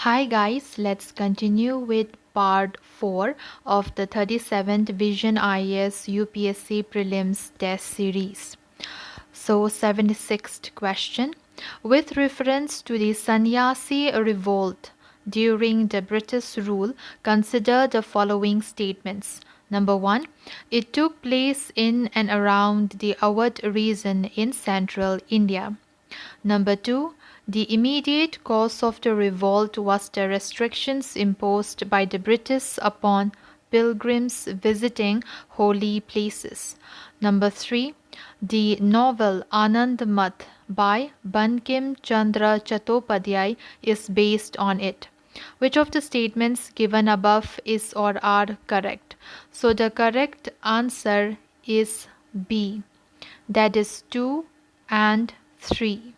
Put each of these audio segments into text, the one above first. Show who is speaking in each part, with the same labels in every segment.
Speaker 1: Hi guys, let's continue with part 4 of the 37th Vision IAS UPSC Prelims test series. So 76th question. With reference to the Sannyasi Revolt during the British rule, consider the following statements. Number 1. It took place in and around the Awadh region in central India. Number 2. The immediate cause of the revolt was the restrictions imposed by the British upon pilgrims visiting holy places. Number 3. The novel Anand Math by Bankim Chandra Chattopadhyay is based on it. Which of the statements given above is or are correct? So the correct answer is B. That is 2 and 3.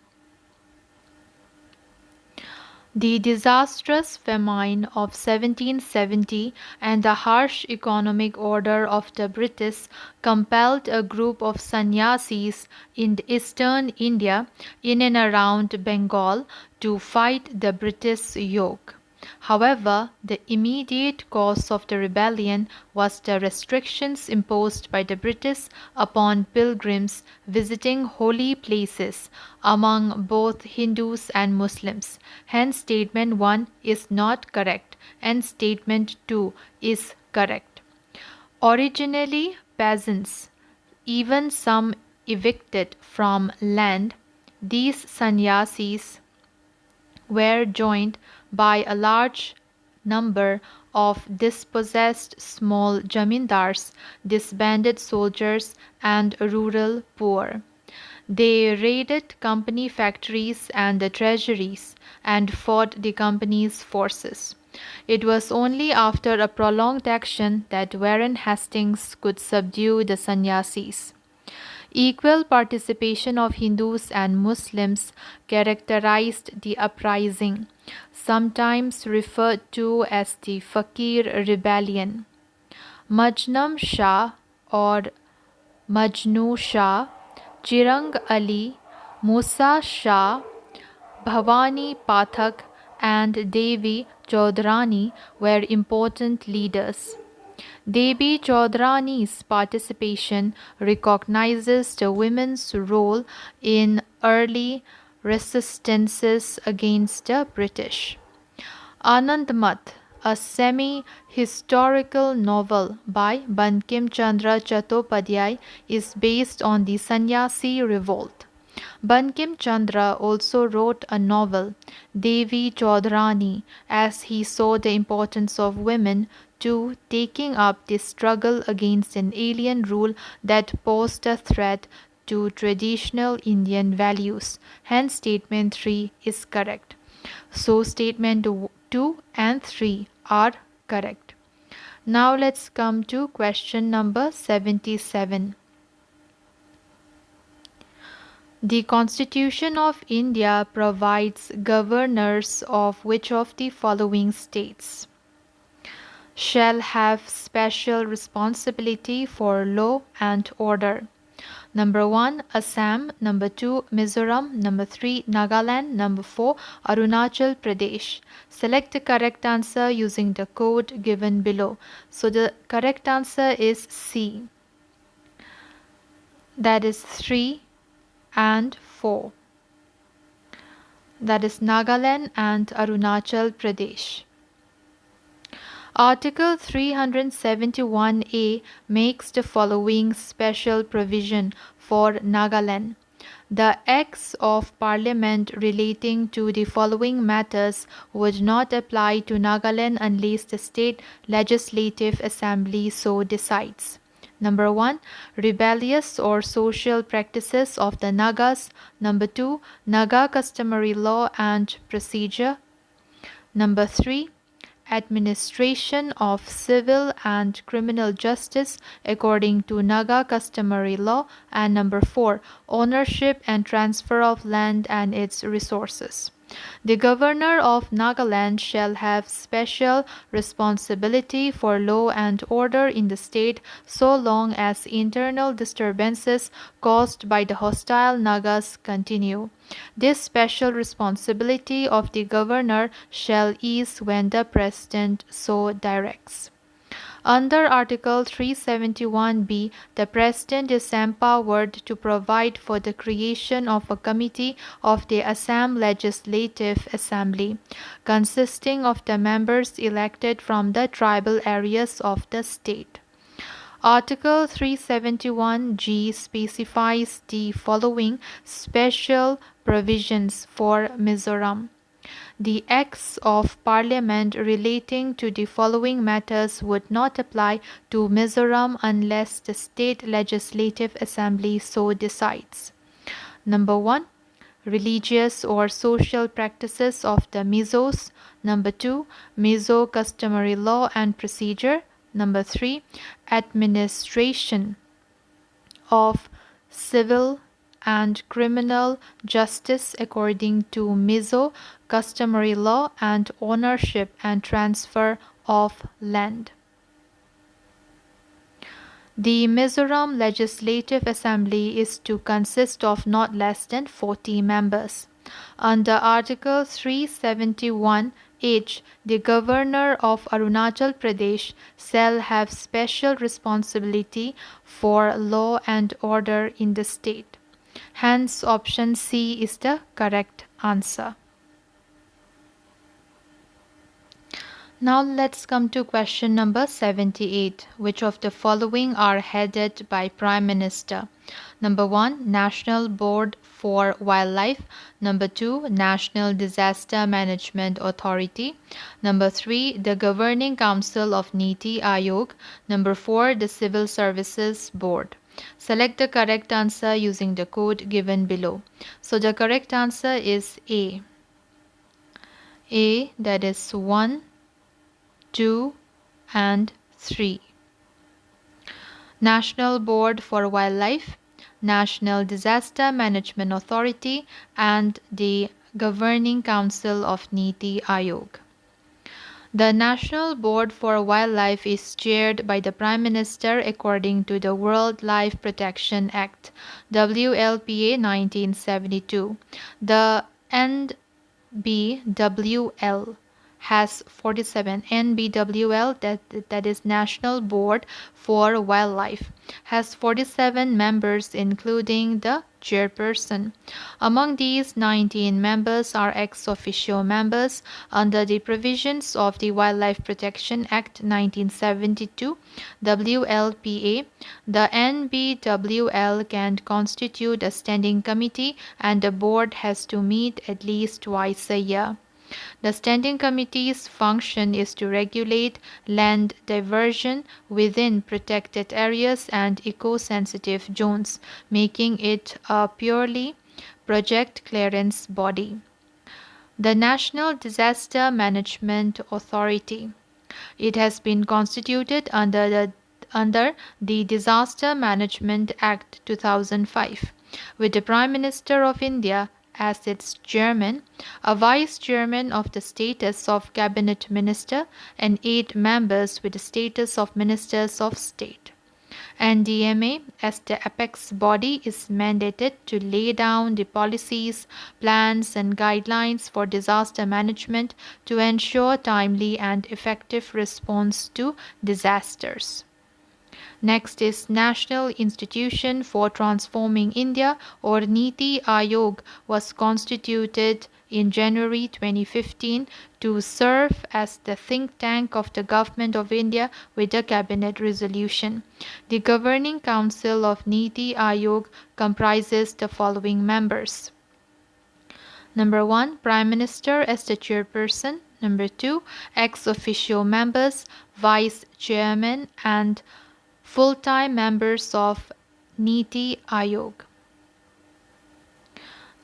Speaker 1: The disastrous famine of 1770 and the harsh economic order of the British compelled a group of sannyasis in eastern India in and around Bengal to fight the British yoke. However, the immediate cause of the rebellion was the restrictions imposed by the British upon pilgrims visiting holy places among both Hindus and Muslims. Hence, statement 1 is not correct and statement 2 is correct. Originally, peasants, even some evicted from land, these sannyasis were joined by a large number of dispossessed small jamindars, disbanded soldiers, and rural poor. They raided company factories and the treasuries and fought the company's forces. It was only after a prolonged action that Warren Hastings could subdue the sannyasis. Equal participation of Hindus and Muslims characterized the uprising, sometimes referred to as the Fakir Rebellion. Majnum Shah or Majnu Shah, Chirang Ali, Musa Shah, Bhavani Pathak, and Devi Chaudhrani were important leaders. Devi Chaudhrani's participation recognizes the women's role in early resistances against the British. Anand Math, a semi-historical novel by Bankim Chandra Chattopadhyay, is based on the Sannyasi Revolt. Bankim Chandra also wrote a novel, Devi Chaudhrani, as he saw the importance of women to taking up the struggle against an alien rule that posed a threat to traditional Indian values. Hence, statement 3 is correct. So, statement 2 and 3 are correct. Now, let's come to question number 77. The Constitution of India provides governors of which of the following states shall have special responsibility for law and order? Number 1, Assam. Number 2, Mizoram. Number 3, Nagaland. Number 4, Arunachal Pradesh. Select the correct answer using the code given below. So the correct answer is C. That is 3 and 4. That is Nagaland and Arunachal Pradesh. Article 371A makes the following special provision for Nagaland. The Acts of Parliament relating to the following matters would not apply to Nagaland unless the State Legislative Assembly so decides. Number 1, rebellious or social practices of the Nagas. Number 2, Naga customary law and procedure. Number 3, administration of civil and criminal justice according to Naga customary law. And number 4, ownership and transfer of land and its resources. The governor of Nagaland shall have special responsibility for law and order in the state so long as internal disturbances caused by the hostile Nagas continue. This special responsibility of the governor shall ease when the president so directs. Under Article 371b, the President is empowered to provide for the creation of a committee of the Assam Legislative Assembly, consisting of the members elected from the tribal areas of the state. Article 371g specifies the following special provisions for Mizoram. The Acts of Parliament relating to the following matters would not apply to Mizoram unless the State Legislative Assembly so decides. Number 1. Religious or social practices of the Mizos. Number 2. Mizo customary law and procedure. Number 3. Administration of civil and criminal justice according to Mizo customary law and ownership and transfer of land. The Mizoram Legislative Assembly is to consist of not less than 40 members. Under Article 371H, the Governor of Arunachal Pradesh shall have special responsibility for law and order in the state. Hence, option C is the correct answer. Now let's come to question number 78. Which of the following are headed by Prime Minister? Number 1, National Board for Wildlife. Number 2, National Disaster Management Authority. Number 3, the Governing Council of Niti Aayog. Number 4, the Civil Services Board. Select the correct answer using the code given below. So the correct answer is A. A, that is 1, 2 and 3. National Board for Wildlife, National Disaster Management Authority and the Governing Council of Niti Aayog. The National Board for Wildlife is chaired by the Prime Minister according to the Wildlife Protection Act, WLPA 1972. The NBWL has 47. NBWL, that is National Board for Wildlife, has 47 members including the chairperson. Among these, 19 members are ex officio members under the provisions of the Wildlife Protection Act 1972 WLPA. The NBWL can constitute a standing committee and the board has to meet at least twice a year. The Standing Committee's function is to regulate land diversion within protected areas and eco-sensitive zones, making it a purely project clearance body. The National Disaster Management Authority. It has been constituted under the Disaster Management Act 2005, with the Prime Minister of India as its chairman, a vice chairman of the status of cabinet minister, and 8 members with the status of ministers of state. NDMA, as the apex body, is mandated to lay down the policies, plans, and guidelines for disaster management to ensure timely and effective response to disasters. Next is National Institution for Transforming India, or Niti Aayog, was constituted in January 2015 to serve as the think tank of the Government of India with a cabinet resolution. The Governing Council of Niti Aayog comprises the following members. Number 1, Prime Minister as the chairperson. Number 2, ex officio members, vice chairman, and full-time members of Niti Aayog.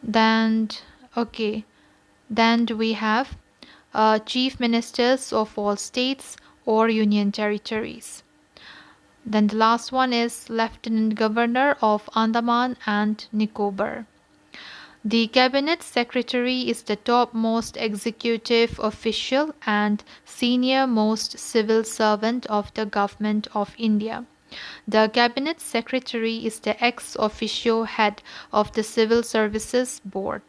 Speaker 1: Then we have chief ministers of all states or union territories. Then the last one is Lieutenant Governor of Andaman and Nicobar. The Cabinet Secretary is the topmost executive official and senior-most civil servant of the Government of India. The Cabinet Secretary is the ex officio head of the Civil Services Board.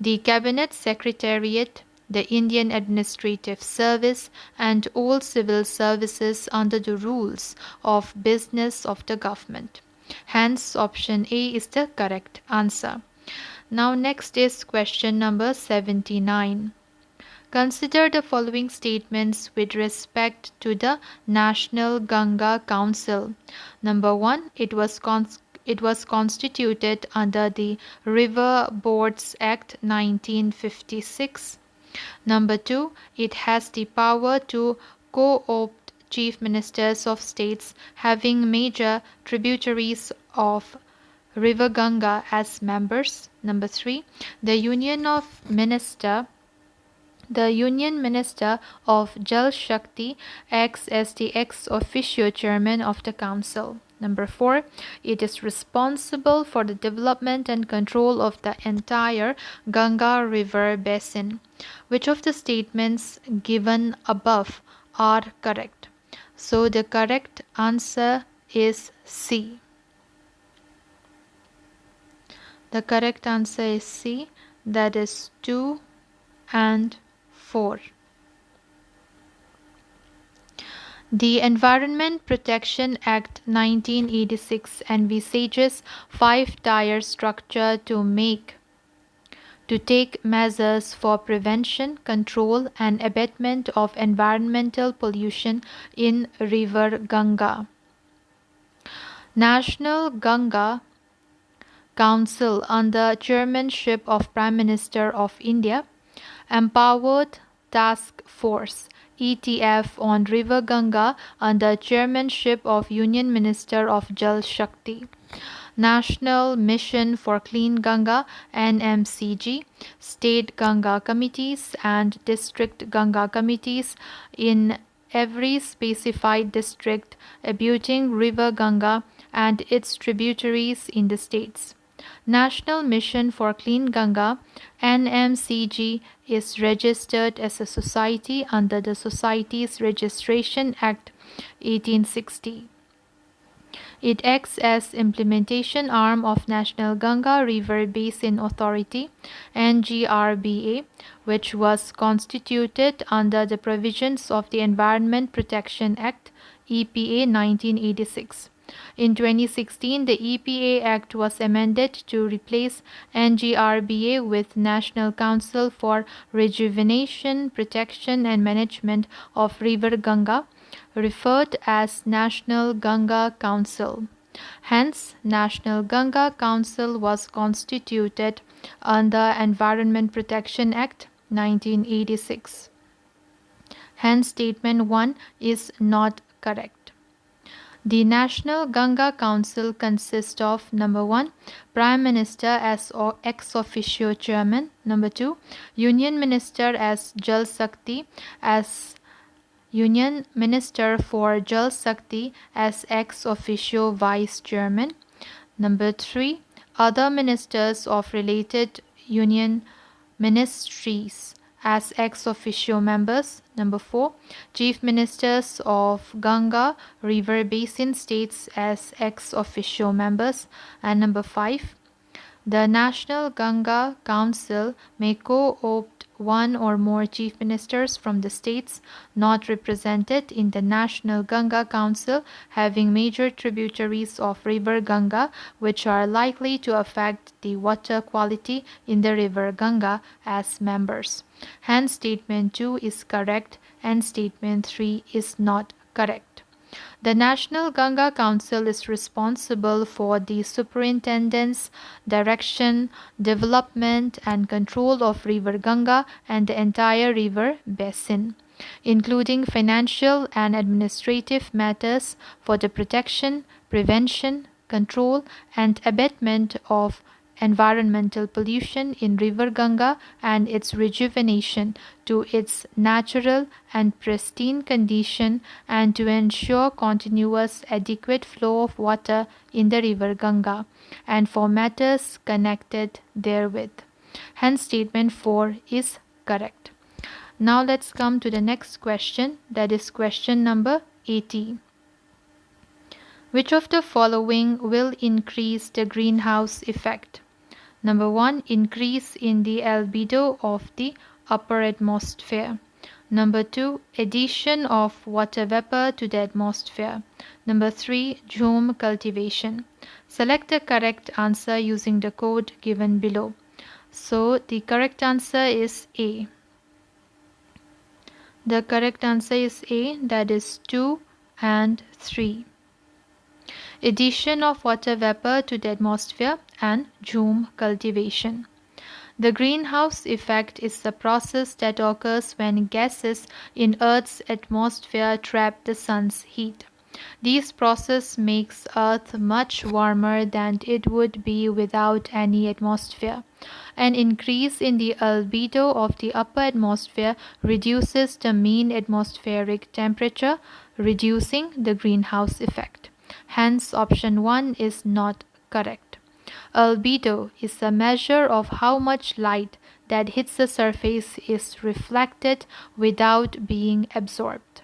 Speaker 1: The Cabinet Secretariat, the Indian Administrative Service, and all civil services under the rules of business of the government. Hence, option A is the correct answer. Now, next is question number 79. Consider the following statements with respect to the National Ganga Council. Number 1. It was constituted under the River Boards Act 1956. Number 2. It has the power to co-opt chief ministers of states having major tributaries of River Ganga as members. Number 3. The Union Minister of Jal Shakti acts as the ex officio chairman of the council. Number 4. It is responsible for the development and control of the entire Ganga River basin. Which of the statements given above are correct? So the correct answer is C. The correct answer is C, that is 2 and 4. The Environment Protection Act 1986 envisages 5-tier structure to take measures for prevention, control and abatement of environmental pollution in River Ganga. National Ganga Council under chairmanship of Prime Minister of India. Empowered Task Force ETF on River Ganga under chairmanship of Union Minister of Jal Shakti. National Mission for Clean Ganga NMCG, State Ganga Committees and District Ganga Committees in every specified district abutting River Ganga and its tributaries in the states. National Mission for Clean Ganga NMCG is registered as a society under the Societies Registration Act 1860. It acts as implementation arm of National Ganga River Basin Authority NGRBA, which was constituted under the provisions of the Environment Protection Act EPA 1986. In 2016, the EPA Act was amended to replace NGRBA with National Council for Rejuvenation, Protection and Management of River Ganga, referred as National Ganga Council. Hence, National Ganga Council was constituted under Environment Protection Act 1986. Hence, statement 1 is not correct. The National Ganga Council consists of number 1. Prime Minister as ex officio chairman. Number 2. Union Minister as Jal Shakti as Union Minister for Jal Shakti as ex officio vice chairman. Number 3. Other ministers of related union ministries as ex officio members. Number 4. Chief Ministers of Ganga River Basin states as ex officio members. And number 5. The National Ganga Council may co-opt one or more chief ministers from the states not represented in the National Ganga Council having major tributaries of River Ganga which are likely to affect the water quality in the River Ganga as members. Hence, statement 2 is correct and statement 3 is not correct. The National Ganga Council is responsible for the superintendence, direction, development and control of River Ganga and the entire river basin, including financial and administrative matters for the protection, prevention, control and abatement of environmental pollution in River Ganga and its rejuvenation to its natural and pristine condition, and to ensure continuous adequate flow of water in the River Ganga and for matters connected therewith. Hence, statement 4 is correct. Now let's come to the next question, that is question number 80. Which of the following will increase the greenhouse effect? Number 1, increase in the albedo of the upper atmosphere. Number 2, addition of water vapor to the atmosphere. Number 3, jhum cultivation. Select the correct answer using the code given below. So the correct answer is A. The correct answer is A, that is 2 and 3. Addition of water vapor to the atmosphere and jhum cultivation. The greenhouse effect is the process that occurs when gases in Earth's atmosphere trap the sun's heat. This process makes Earth much warmer than it would be without any atmosphere. An increase in the albedo of the upper atmosphere reduces the mean atmospheric temperature, reducing the greenhouse effect. Hence, option 1 is not correct. Albedo is a measure of how much light that hits the surface is reflected without being absorbed.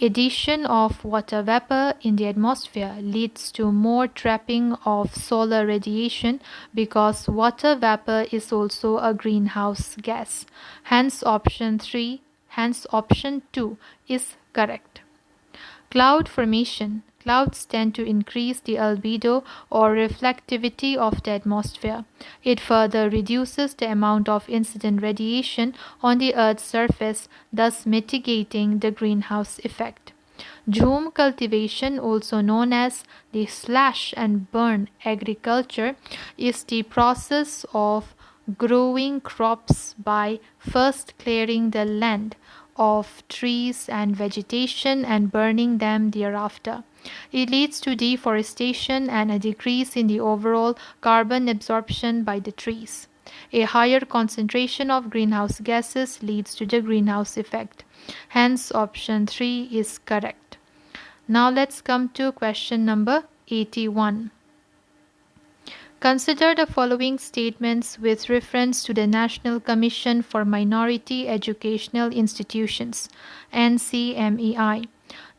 Speaker 1: Addition of water vapor in the atmosphere leads to more trapping of solar radiation because water vapor is also a greenhouse gas. Hence option 2 is correct. Cloud formation. Clouds tend to increase the albedo or reflectivity of the atmosphere. It further reduces the amount of incident radiation on the Earth's surface, thus mitigating the greenhouse effect. Jhum cultivation, also known as the slash and burn agriculture, is the process of growing crops by first clearing the land of trees and vegetation and burning them thereafter. It leads to deforestation and a decrease in the overall carbon absorption by the trees. A higher concentration of greenhouse gases leads to the greenhouse effect. Hence, option 3 is correct. Now let's come to question number 81. Consider the following statements with reference to the National Commission for Minority Educational Institutions, NCMEI.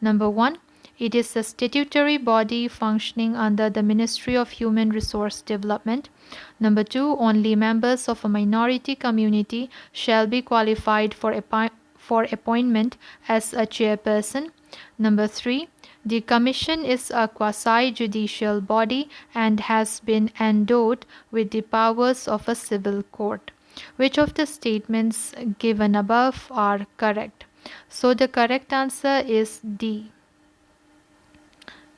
Speaker 1: Number 1. It is a statutory body functioning under the Ministry of Human Resource Development. Number 2. Only members of a minority community shall be qualified for appointment as a chairperson. Number 3. The Commission is a quasi-judicial body and has been endowed with the powers of a civil court. Which of the statements given above are correct? So the correct answer is D.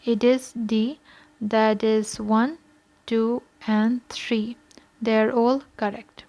Speaker 1: It is D, that is 1, 2 and 3. They are all correct.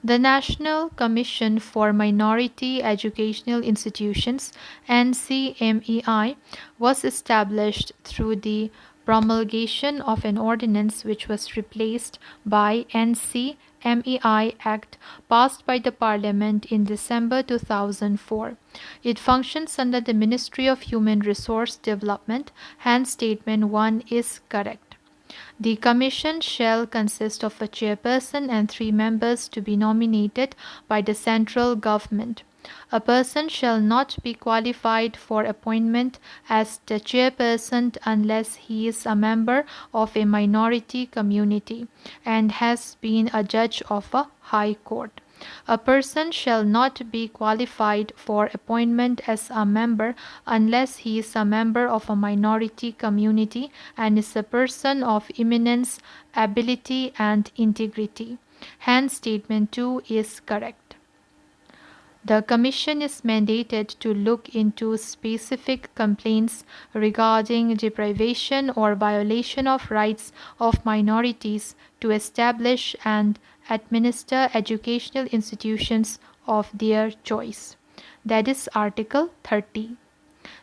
Speaker 1: The National Commission for Minority Educational Institutions, NCMEI, was established through the promulgation of an ordinance which was replaced by NCMEI Act passed by the Parliament in December 2004. It functions under the Ministry of Human Resource Development, hence statement 1 is correct. The Commission shall consist of a chairperson and 3 members to be nominated by the central government. A person shall not be qualified for appointment as the chairperson unless he is a member of a minority community and has been a judge of a high court. A person shall not be qualified for appointment as a member unless he is a member of a minority community and is a person of eminence, ability and integrity. Hence, statement 2 is correct. The Commission is mandated to look into specific complaints regarding deprivation or violation of rights of minorities to establish and administer educational institutions of their choice. That is Article 30.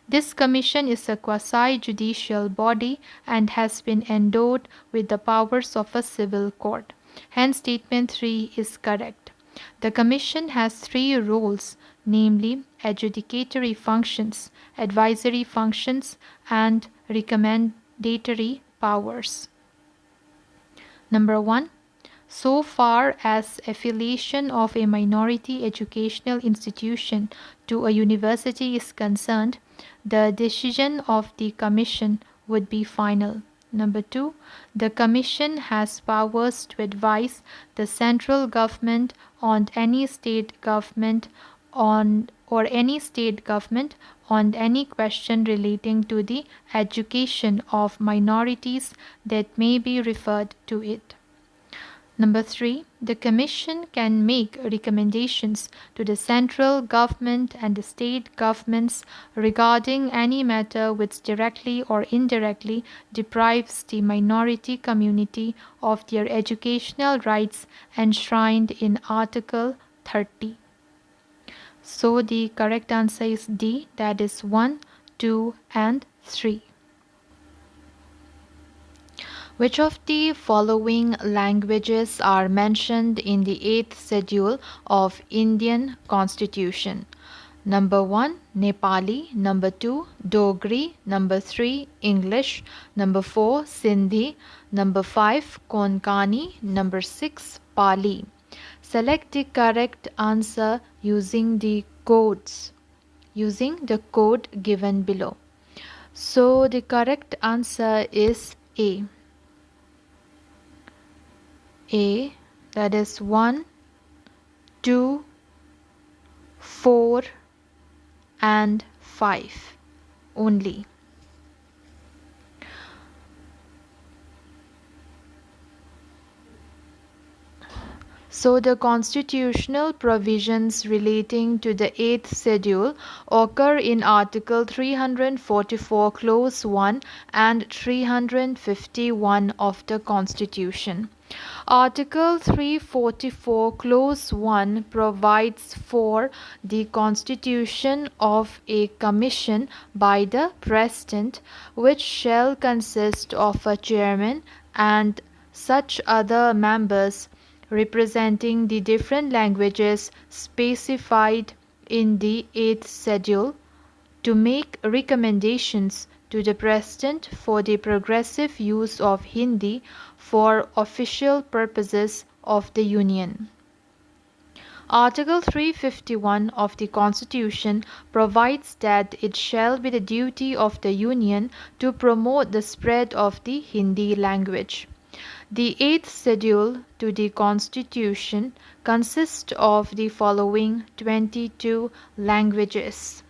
Speaker 1: This commission is a quasi-judicial body and has been endowed with the powers of a civil court. Hence, statement 3 is correct. The commission has three roles, namely adjudicatory functions, advisory functions, and recommendatory powers. Number 1. So far as affiliation of a minority educational institution to a university is concerned, the decision of the Commission would be final. Number 2. The Commission has powers to advise the central government on any state government on any question relating to the education of minorities that may be referred to it. Number 3. The Commission can make recommendations to the central government and the state governments regarding any matter which directly or indirectly deprives the minority community of their educational rights enshrined in Article 30. So the correct answer is D, that is 1, 2, and 3. Which of the following languages are mentioned in the 8th schedule of Indian Constitution? Number 1, Nepali. Number 2, Dogri. Number 3, English. Number 4, Sindhi. Number 5, Konkani. Number 6, Pali. Select the correct answer using the code given below. So the correct answer is A. A, that is 1, 2, 4 and 5 only. So the constitutional provisions relating to the 8th schedule occur in Article 344 Clause 1 and 351 of the Constitution. Article 344 Clause 1 provides for the constitution of a commission by the President, which shall consist of a chairman and such other members representing the different languages specified in the 8th schedule, to make recommendations to the President for the progressive use of Hindi for official purposes of the Union. Article 351 of the Constitution provides that it shall be the duty of the Union to promote the spread of the Hindi language. The 8th schedule to the Constitution consists of the following 22 languages: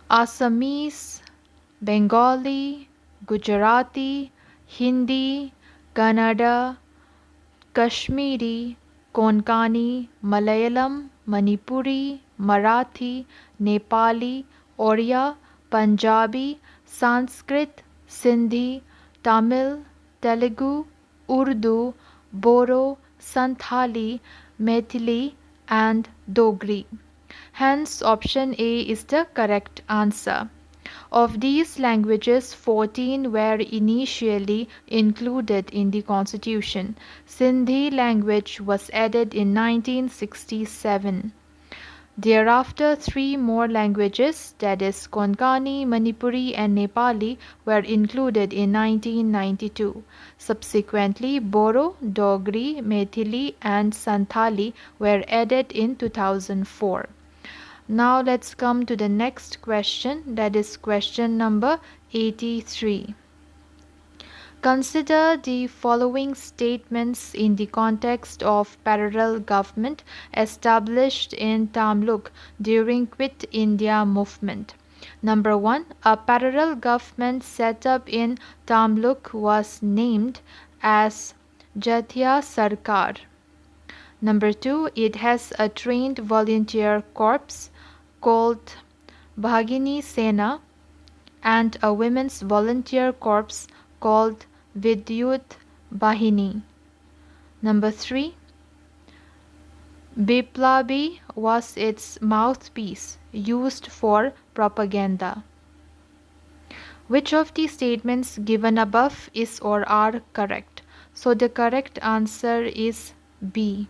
Speaker 1: Assamese, Bengali, Gujarati, Hindi, Kannada, Kashmiri, Konkani, Malayalam, Manipuri, Marathi, Nepali, Oriya, Punjabi, Sanskrit, Sindhi, Tamil, Telugu, Urdu, Boro, Santhali, Maithili, and Dogri. Hence, option A is the correct answer. Of these languages, 14 were initially included in the Constitution. Sindhi language was added in 1967. Thereafter, 3 more languages, that is Konkani, Manipuri and Nepali, were included in 1992. Subsequently, Boro, Dogri, Maithili and Santhali were added in 2004. Now let's come to the next question, that is question number 83. Consider the following statements in the context of parallel government established in Tamluk during Quit India movement. Number 1. A parallel government set up in Tamluk was named as Jatia Sarkar. Number 2. It has a trained volunteer corps called Bhagini Sena and a women's volunteer corps called Vidyut Bahini. Number 3. Biplabi was its mouthpiece used for propaganda. Which of the statements given above is or are correct? So the correct answer is B.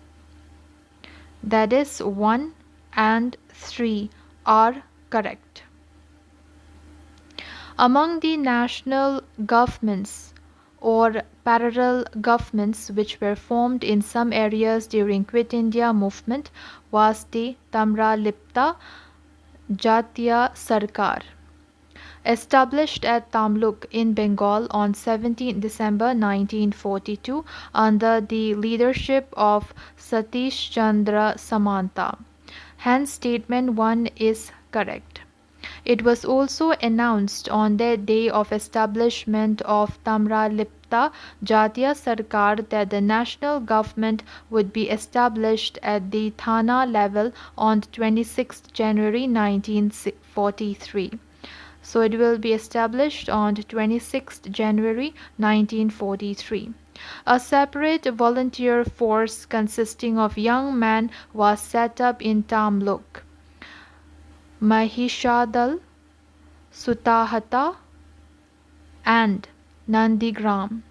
Speaker 1: That is 1 and 3 are correct. Among the national governments or parallel governments which were formed in some areas during Quit India movement was the Tamralipta Jatiya Sarkar, established at Tamluk in Bengal on 17 December 1942 under the leadership of Satish Chandra Samanta. Hence statement 1 is correct. It was also announced on the day of establishment of Tamralipta Jatiya Sarkar that the national government would be established at the Thana level on 26 January 1943. So it will be established on 26 January 1943. A separate volunteer force consisting of young men was set up in Tamluk, Mahishadal, Sutahata, and Nandigram.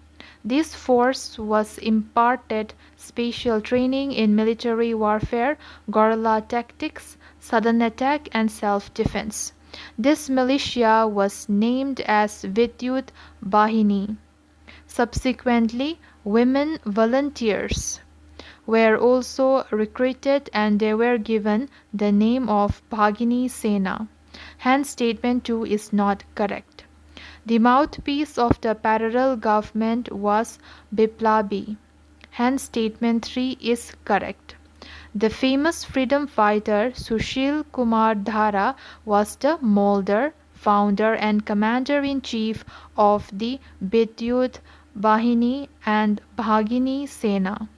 Speaker 1: This force was imparted special training in military warfare, guerrilla tactics, sudden attack, and self-defense. This militia was named as Vidyut Bahini. Subsequently, women volunteers were also recruited and they were given the name of Bhagini Sena. Hence statement 2 is not correct. The mouthpiece of the parallel government was Biplabi. Hence statement 3 is correct. The famous freedom fighter Sushil Kumar Dhara was the molder, founder and commander-in-chief of the Vidyut Bahini and Bhagini Sena.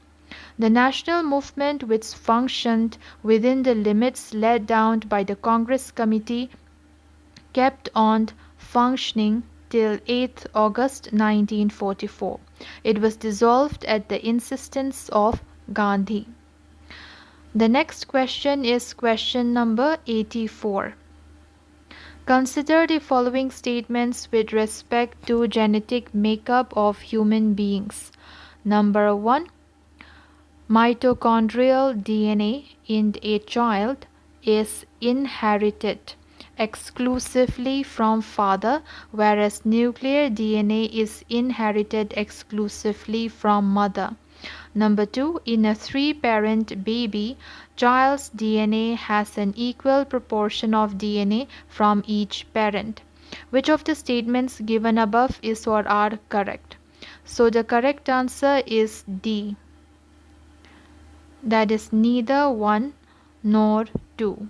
Speaker 1: The national movement which functioned within the limits laid down by the Congress Committee kept on functioning till 8 August 1944. It was dissolved at the insistence of Gandhi. The next question is question number 84. Consider the following statements with respect to genetic makeup of human beings. Number 1. Mitochondrial DNA in a child is inherited exclusively from father, whereas nuclear DNA is inherited exclusively from mother. Number 2. In a three-parent baby, child's DNA has an equal proportion of DNA from each parent. Which of the statements given above is or are correct? So the correct answer is D. That is neither 1 nor 2.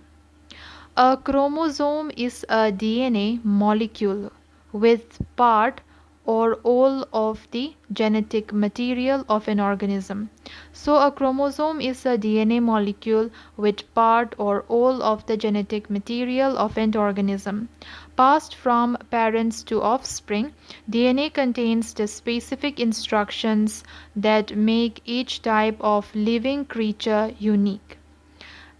Speaker 1: A chromosome is a DNA molecule with part or all of the genetic material of an organism. So a chromosome is a DNA molecule with part or all of the genetic material of an organism. Passed from parents to offspring, DNA contains the specific instructions that make each type of living creature unique.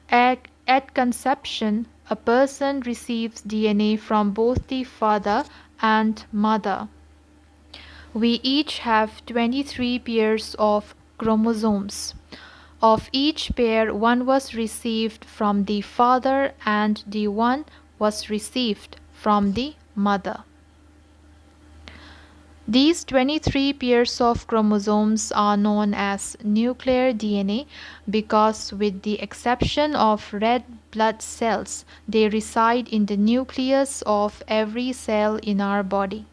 Speaker 1: At conception, a person receives DNA from both the father and mother. We each have 23 pairs of chromosomes. Of each pair, one was received from the father and the one was received from the mother. These 23 pairs of chromosomes are known as nuclear DNA because, with the exception of red blood cells, they reside in the nucleus of every cell in our body.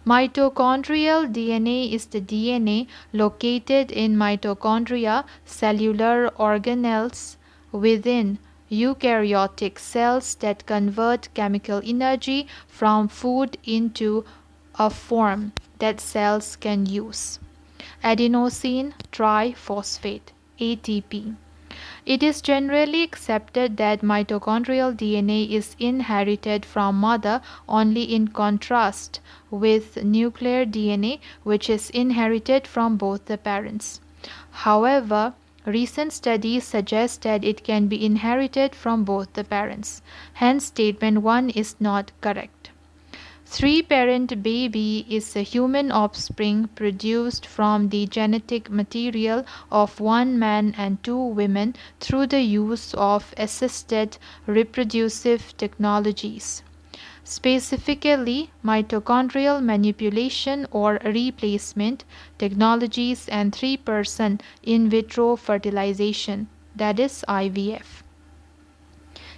Speaker 1: Mitochondrial DNA is the DNA located in mitochondria, cellular organelles within eukaryotic cells that convert chemical energy from food into a form that cells can use. Adenosine triphosphate (ATP). It is generally accepted that mitochondrial DNA is inherited from mother only in contrast with nuclear DNA which is inherited from both the parents. However, Recent studies suggest that it can be inherited from both the parents. Hence, statement 1 is not correct. Three-parent baby is a human offspring produced from the genetic material of one man and two women through the use of assisted reproductive technologies, specifically mitochondrial manipulation or replacement technologies and three-person in vitro fertilization, that is IVF.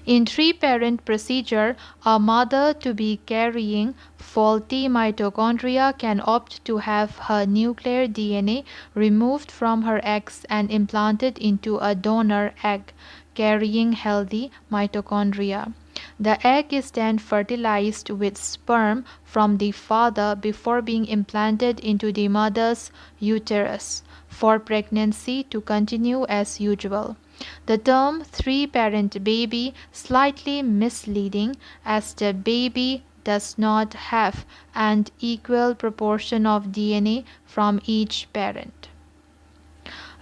Speaker 1: In three-parent procedure, a mother to be carrying faulty mitochondria can opt to have her nuclear DNA removed from her eggs and implanted into a donor egg carrying healthy mitochondria. The egg is then fertilized with sperm from the father before being implanted into the mother's uterus for pregnancy to continue as usual. The term three-parent baby slightly misleading as the baby does not have an equal proportion of DNA from each parent.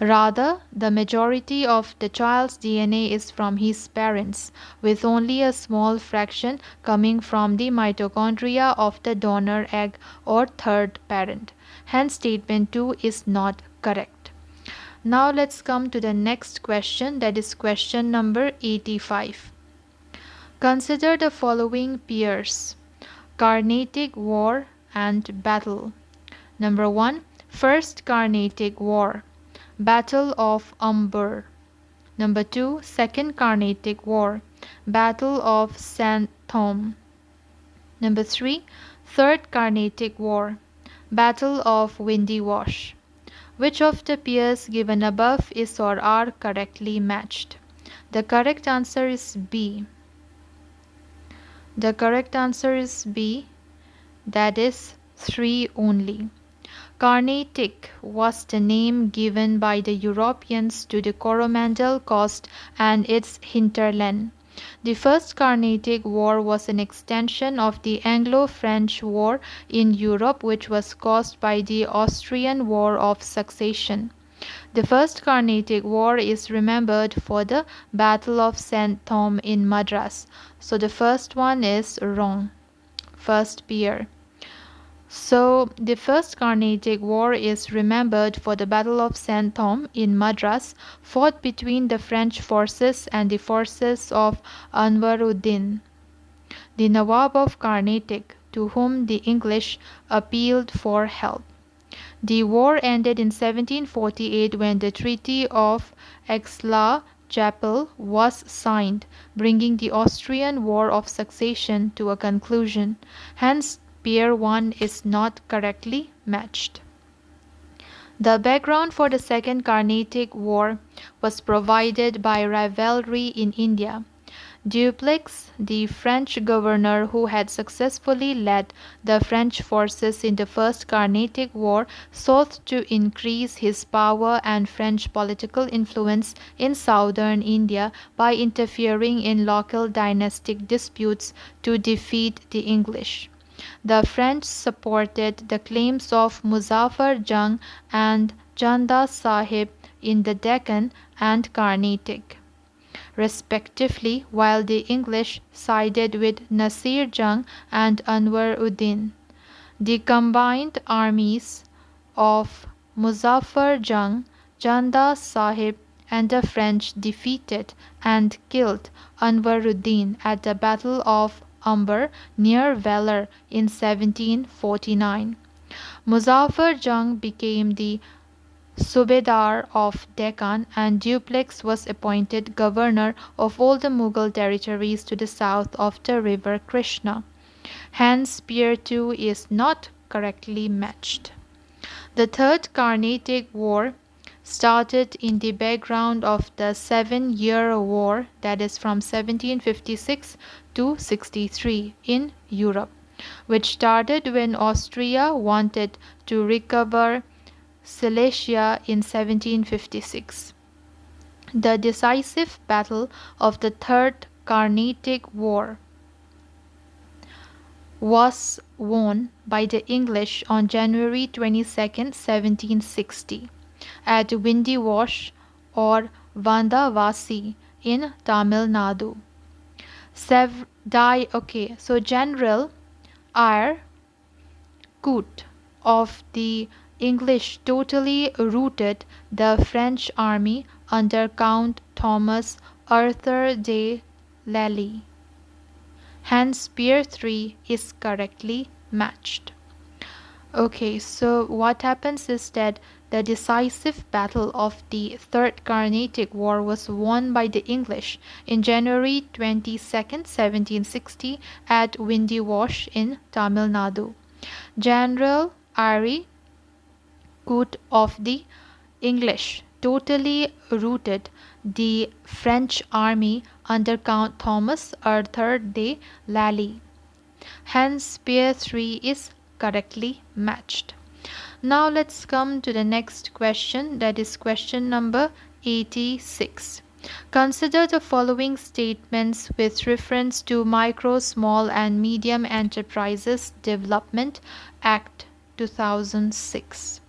Speaker 1: Rather, the majority of the child's DNA is from his parents, with only a small fraction coming from the mitochondria of the donor egg or third parent. Hence, statement 2 is not correct. Now let's come to the next question, that is question number 85. Consider the following pairs: Carnatic War and Battle. Number 1. First Carnatic War, Battle of Umber. Number 2. Second Carnatic War, Battle of St. Thom. Number 3. Third Carnatic War, Battle of Windy Wash. Which of the pairs given above is or are correctly matched? The correct answer is B. The correct answer is B, that is 3 only. Carnatic was the name given by the Europeans to the Coromandel Coast and its hinterland. The First Carnatic War was an extension of the Anglo-French War in Europe, which was caused by the Austrian War of Succession. The First Carnatic War is remembered for the Battle of St. Thom in Madras. So the first one is wrong. First pair. So the First Carnatic War is remembered for the Battle of St. Thom in Madras, fought between the French forces and the forces of Anwaruddin, the Nawab of Carnatic, to whom the English appealed for help. The war ended in 1748 when the Treaty of Aix-la-Chapelle was signed, bringing the Austrian War of Succession to a conclusion. Hence, pair 1 is not correctly matched. The background for the Second Carnatic War was provided by rivalry in India. Dupleix, the French governor who had successfully led the French forces in the First Carnatic War, sought to increase his power and French political influence in southern India by interfering in local dynastic disputes to defeat the English. The French supported the claims of Muzaffar Jung and Chanda Sahib in the Deccan and Carnatic, respectively, while the English sided with Nasir Jung and Anwar Uddin. The combined armies of Muzaffar Jung, Chanda Sahib, and the French defeated and killed Anwaruddin at the Battle of Umber near Vellore in 1749. Muzaffar Jung became the Subedar of Deccan, and Dupleix was appointed governor of all the Mughal territories to the south of the river Krishna. Hence, pair 2 is not correctly matched. The Third Carnatic War started in the background of the 7-Year War, that is from 1756 to 63 in Europe, which started when Austria wanted to recover Silesia in 1756. The decisive battle of the Third Carnatic War was won by the English on January 22, 1760, at Windy Wash or Vandavasi in Tamil Nadu. So General R. Coote of the English totally routed the French army under Count Thomas Arthur de Lally. Hence, pair 3 is correctly matched. Okay, so what happens is that the decisive battle of the Third Carnatic War was won by the English in January 22nd, 1760 at Windy Wash in Tamil Nadu. General Ari Coote of the English totally routed the French army under Count Thomas Arthur de Lally. Hence, pair 3 is correctly matched. Now let's come to the next question, that is question number 86. Consider the following statements with reference to Micro, Small and Medium Enterprises Development Act 2006.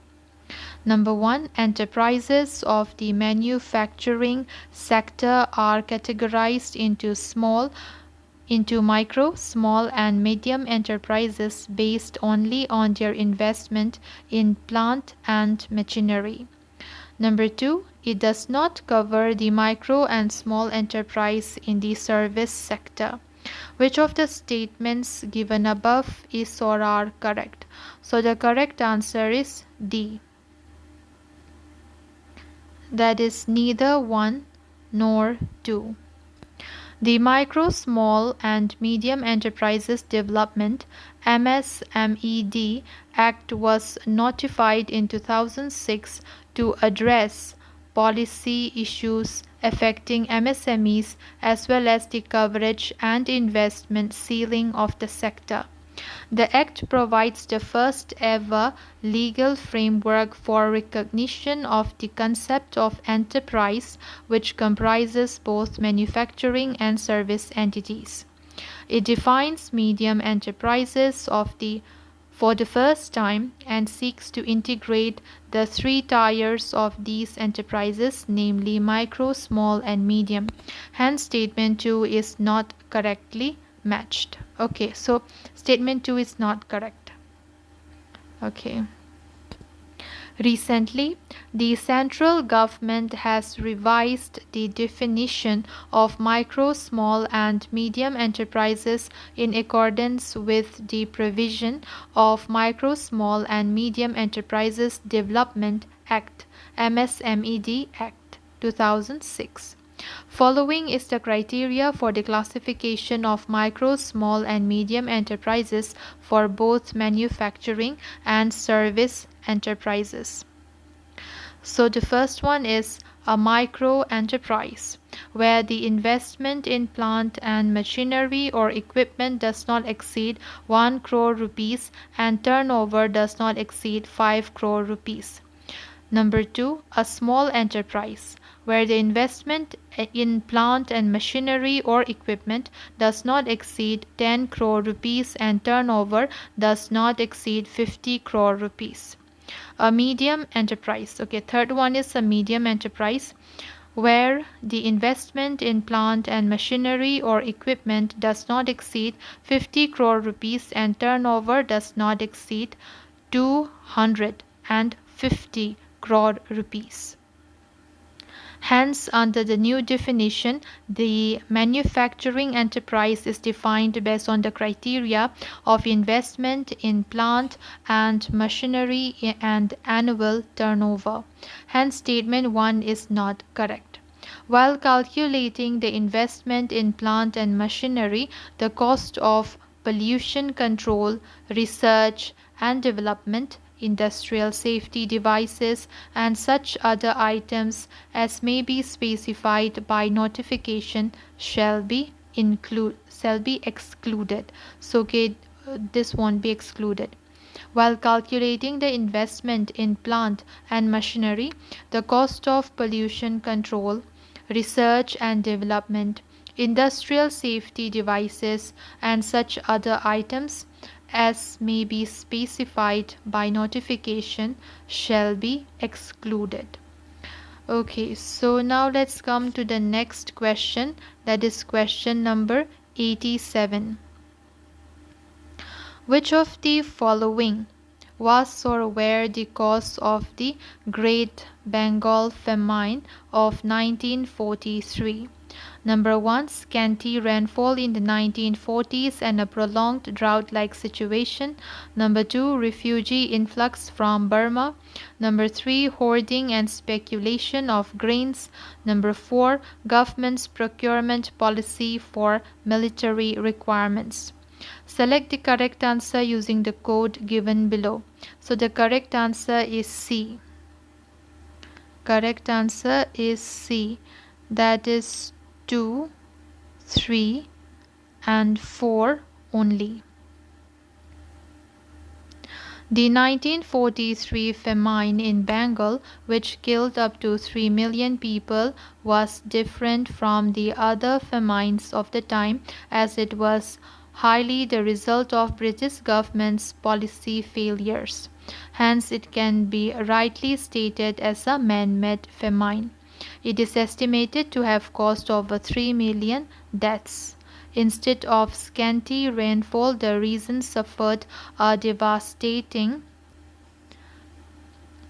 Speaker 1: Number 1. Enterprises of the manufacturing sector are categorized into micro, small and medium enterprises based only on their investment in plant and machinery. Number 2. It does not cover the micro and small enterprise in the service sector. Which of the statements given above is or are correct? So the correct answer is D. That is neither 1 nor 2. The Micro, Small and Medium Enterprises Development (MSMED) Act was notified in 2006 to address policy issues affecting MSMEs as well as the coverage and investment ceiling of the sector. The Act provides the first ever legal framework for recognition of the concept of enterprise, which comprises both manufacturing and service entities. It defines medium enterprises for the first time and seeks to integrate the three tiers of these enterprises, namely micro, small, and medium. Hence, statement 2 is not correctly matched. Okay, so statement 2 is not correct. Okay. Recently, the central government has revised the definition of micro, small, and medium enterprises in accordance with the provision of Micro, Small, and Medium Enterprises Development Act (MSMED) Act 2006. Following is the criteria for the classification of micro, small, and medium enterprises for both manufacturing and service enterprises. So the first one is a micro enterprise, where the investment in plant and machinery or equipment does not exceed 1 crore rupees and turnover does not exceed 5 crore rupees. Number 2, a small enterprise, where the investment in plant and machinery or equipment does not exceed 10 crore rupees and turnover does not exceed 50 crore rupees. A medium enterprise. Okay, third one is a medium enterprise, where the investment in plant and machinery or equipment does not exceed 50 crore rupees and turnover does not exceed 250 crore rupees. Hence, under the new definition, the manufacturing enterprise is defined based on the criteria of investment in plant and machinery and annual turnover. Hence, statement 1 is not correct. While calculating the investment in plant and machinery, the cost of pollution control, research and development, industrial safety devices, and such other items as may be specified by notification shall be excluded. So this won't be excluded. While calculating the investment in plant and machinery, the cost of pollution control, research and development, industrial safety devices, and such other items as may be specified by notification shall be excluded. Okay, so now let's come to the next question, that is question number 87. Which of the following was or were the cause of the Great Bengal Famine of 1943? Number 1, scanty rainfall in the 1940s and a prolonged drought-like situation. Number 2, refugee influx from Burma. Number 3, hoarding and speculation of grains. Number 4, government's procurement policy for military requirements. Select the correct answer using the code given below. So the correct answer is C. Correct answer is C. That is 2, 3 and 4 only. The 1943 famine in Bengal, which killed up to 3 million people, was different from the other famines of the time, as it was highly the result of British government's policy failures. Hence, it can be rightly stated as a man-made famine. It is estimated to have caused over 3 million deaths. Instead of scanty rainfall, the region suffered a devastating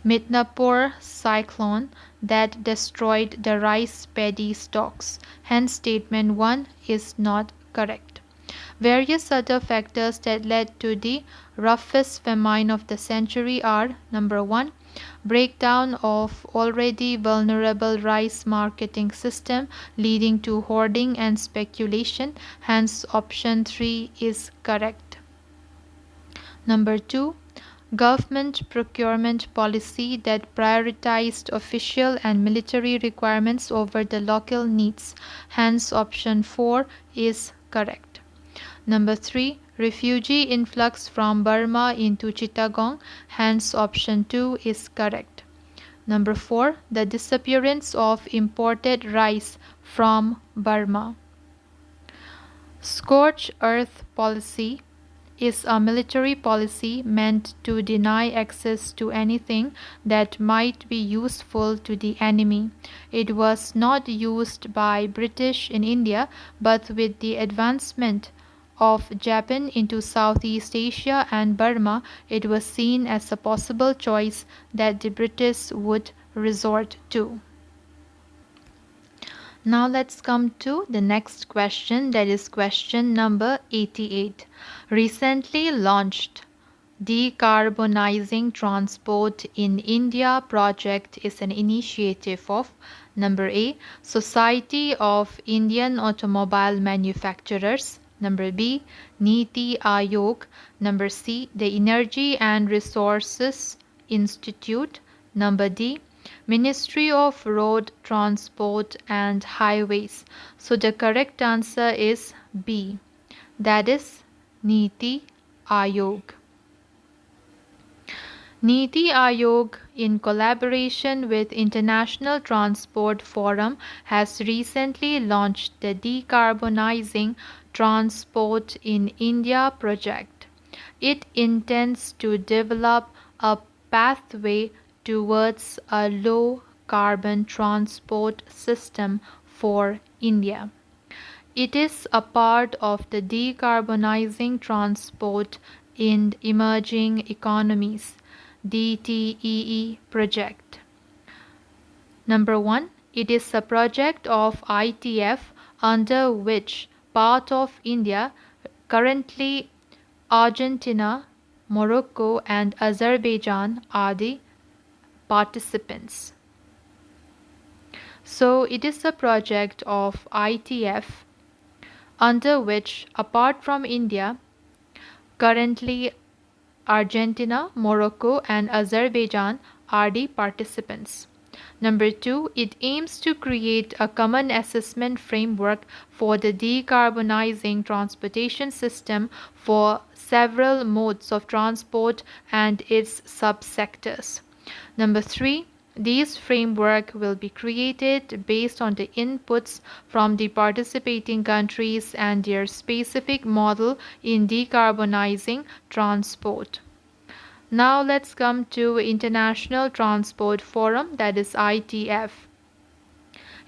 Speaker 1: Midnapore cyclone that destroyed the rice paddy stocks. Hence, statement 1 is not correct. Various other factors that led to the roughest famine of the century are: number 1, breakdown of already vulnerable rice marketing system leading to hoarding and speculation. Hence, option 3 is correct. Number 2, government procurement policy that prioritized official and military requirements over the local needs. Hence, option 4 is correct. Number 3, refugee influx from Burma into Chittagong. Hence, option 2 is correct. Number 4, the disappearance of imported rice from Burma. Scorched earth policy is a military policy meant to deny access to anything that might be useful to the enemy. It was not used by British in India, but with the advancement of Japan into Southeast Asia and Burma, it was seen as a possible choice that the British would resort to. Now let's come to the next question, that is question number 88. Recently launched Decarbonizing Transport in India project is an initiative of: number A, Society of Indian Automobile Manufacturers; number B, Niti Aayog; number C, the Energy and Resources Institute; number D, Ministry of Road Transport and Highways. So the correct answer is B, that is Niti Aayog. Niti Aayog, in collaboration with International Transport Forum, has recently launched the Decarbonizing Transport in India project. It intends to develop a pathway towards a low-carbon transport system for India. It is a part of the Decarbonizing Transport in Emerging Economies (DTEE) project. Number 1, it is a project of ITF under which part of India, currently Argentina, Morocco and Azerbaijan are the participants. So it is a project of ITF under which, apart from India, currently Argentina, Morocco and Azerbaijan are the participants. Number 2, it aims to create a common assessment framework for the decarbonizing transportation system for several modes of transport and its subsectors. Number 3, this framework will be created based on the inputs from the participating countries and their specific model in decarbonizing transport. Now let's come to International Transport Forum, that is ITF.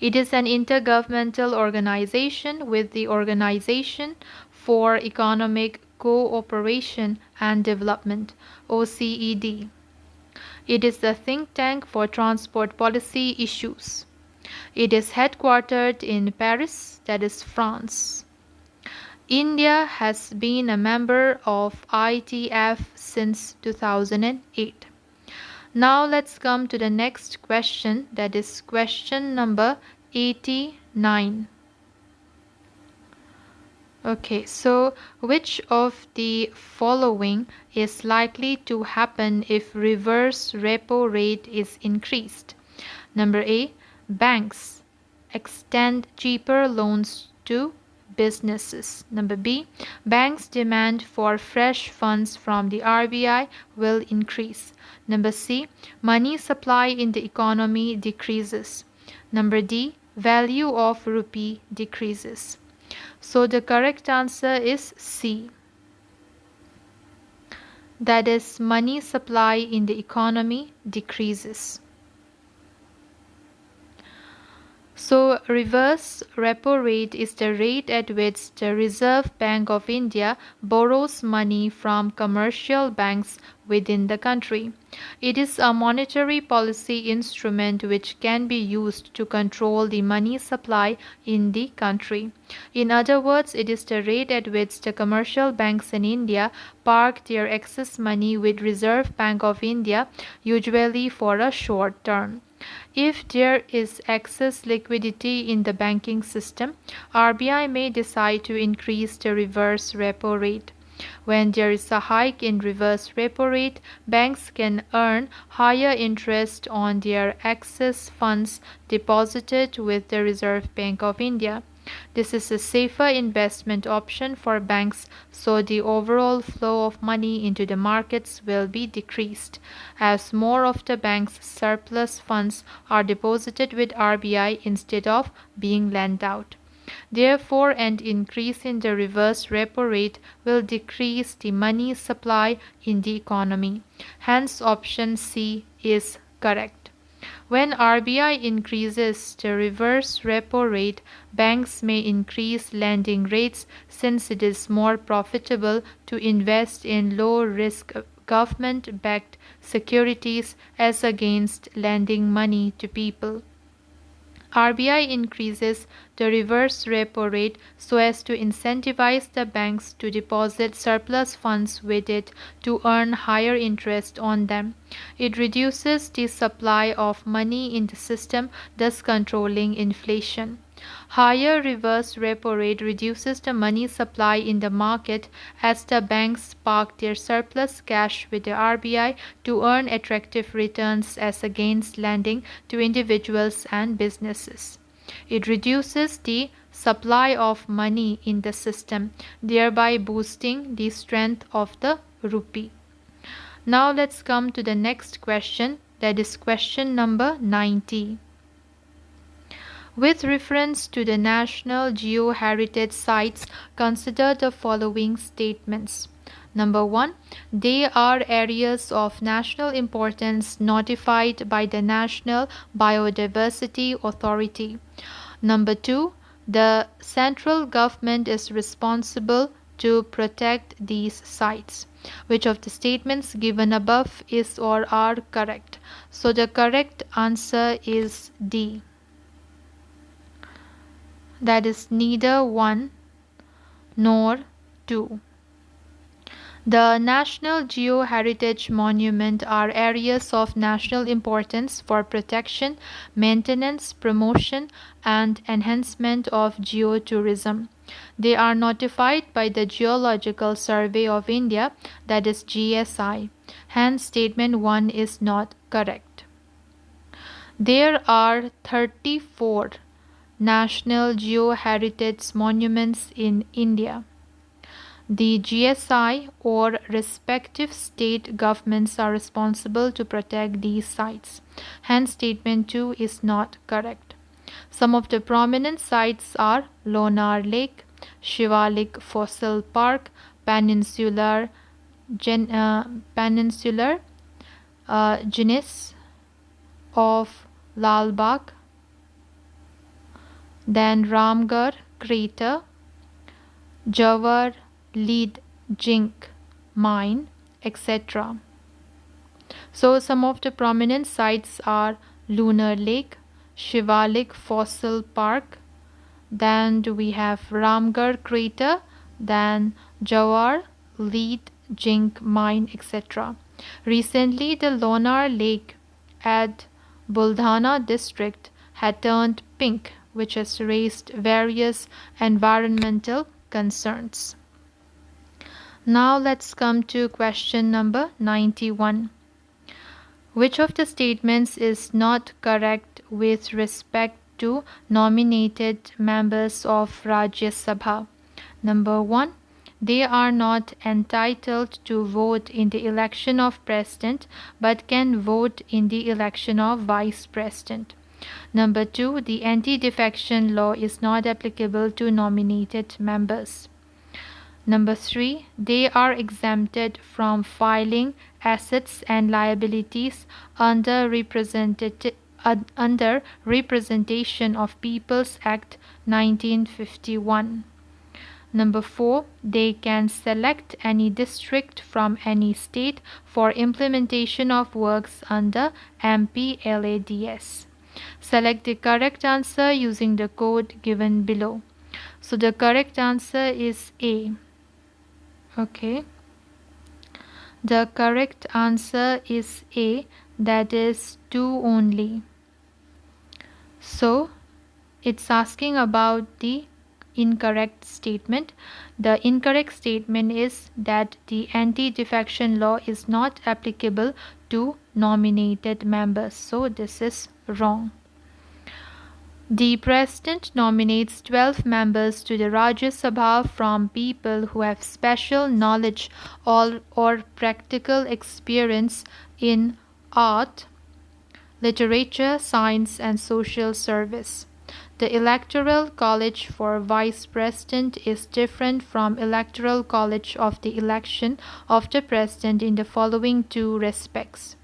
Speaker 1: It is an intergovernmental organization with the Organization for Economic Cooperation and Development (OECD). It is the think tank for transport policy issues. It is headquartered in Paris, that is France. India has been a member of ITF since 2008. Now let's come to the next question, that is question number 89. Okay, so which of the following is likely to happen if reverse repo rate is increased? Number A, banks extend cheaper loans to businesses. Number B, banks' demand for fresh funds from the RBI will increase. Number C, money supply in the economy decreases. Number D, value of rupee decreases. So the correct answer is C. That is, money supply in the economy decreases. So reverse repo rate is the rate at which the Reserve Bank of India borrows money from commercial banks within the country. It is a monetary policy instrument which can be used to control the money supply in the country. In other words, it is the rate at which the commercial banks in India park their excess money with Reserve Bank of India, usually for a short term. If there is excess liquidity in the banking system, RBI may decide to increase the reverse repo rate. When there is a hike in reverse repo rate, banks can earn higher interest on their excess funds deposited with the Reserve Bank of India. This is a safer investment option for banks, so the overall flow of money into the markets will be decreased, as more of the bank's surplus funds are deposited with RBI instead of being lent out. Therefore, an increase in the reverse repo rate will decrease the money supply in the economy. Hence, option C is correct. When RBI increases the reverse repo rate, banks may increase lending rates since it is more profitable to invest in low-risk government-backed securities as against lending money to people. RBI increases the reverse repo rate so as to incentivize the banks to deposit surplus funds with it to earn higher interest on them. It reduces the supply of money in the system, thus controlling inflation. Higher reverse repo rate reduces the money supply in the market as the banks park their surplus cash with the RBI to earn attractive returns as against lending to individuals and businesses. It reduces the supply of money in the system, thereby boosting the strength of the rupee. Now let's come to the next question, that is question number 90. With reference to the National Geoheritage Sites, consider the following statements. Number 1. They are areas of national importance notified by the National Biodiversity Authority. Number 2. The central government is responsible to protect these sites. Which of the statements given above is or are correct? So the correct answer is D. That is neither 1 nor 2. The National Geoheritage Monument are areas of national importance for protection, maintenance, promotion, and enhancement of geotourism. They are notified by the Geological Survey of India, that is GSI. Hence, statement 1 is not correct. There are 34 National Geoheritage Monuments in India. The GSI or respective state governments are responsible to protect these sites. Hence, statement 2 is not correct. Some of the prominent sites are Lonar Lake, Shivalik Fossil Park, Peninsular peninsular genus of Lalbagh, then Ramgarh crater, Jawar lead zinc mine, etc. So some of the prominent sites are Lunar Lake, Shivalik Fossil Park, then we have Ramgarh crater, then Jawar lead zinc mine, etc. Recently, the Lonar Lake at Buldhana district had turned pink, which has raised various environmental concerns. Now let's come to question number 91. Which of the statements is not correct with respect to nominated members of Rajya Sabha? Number 1. They are not entitled to vote in the election of president but can vote in the election of vice president. Number 2. The anti-defection law is not applicable to nominated members. Number 3. They are exempted from filing assets and liabilities under Representation of Peoples Act 1951. Number 4. They can select any district from any state for implementation of works under MPLADS. Select the correct answer using the code given below. So the correct answer is A. Okay. The correct answer is A, that is 2 only. So it's asking about the incorrect statement. The incorrect statement is that the anti-defection law is not applicable to nominated members. So this is wrong. The President nominates 12 members to the Rajya Sabha from people who have special knowledge or practical experience in art, literature, science, and social service. The Electoral College for Vice President is different from Electoral College of the election of the President in the following 2 respects.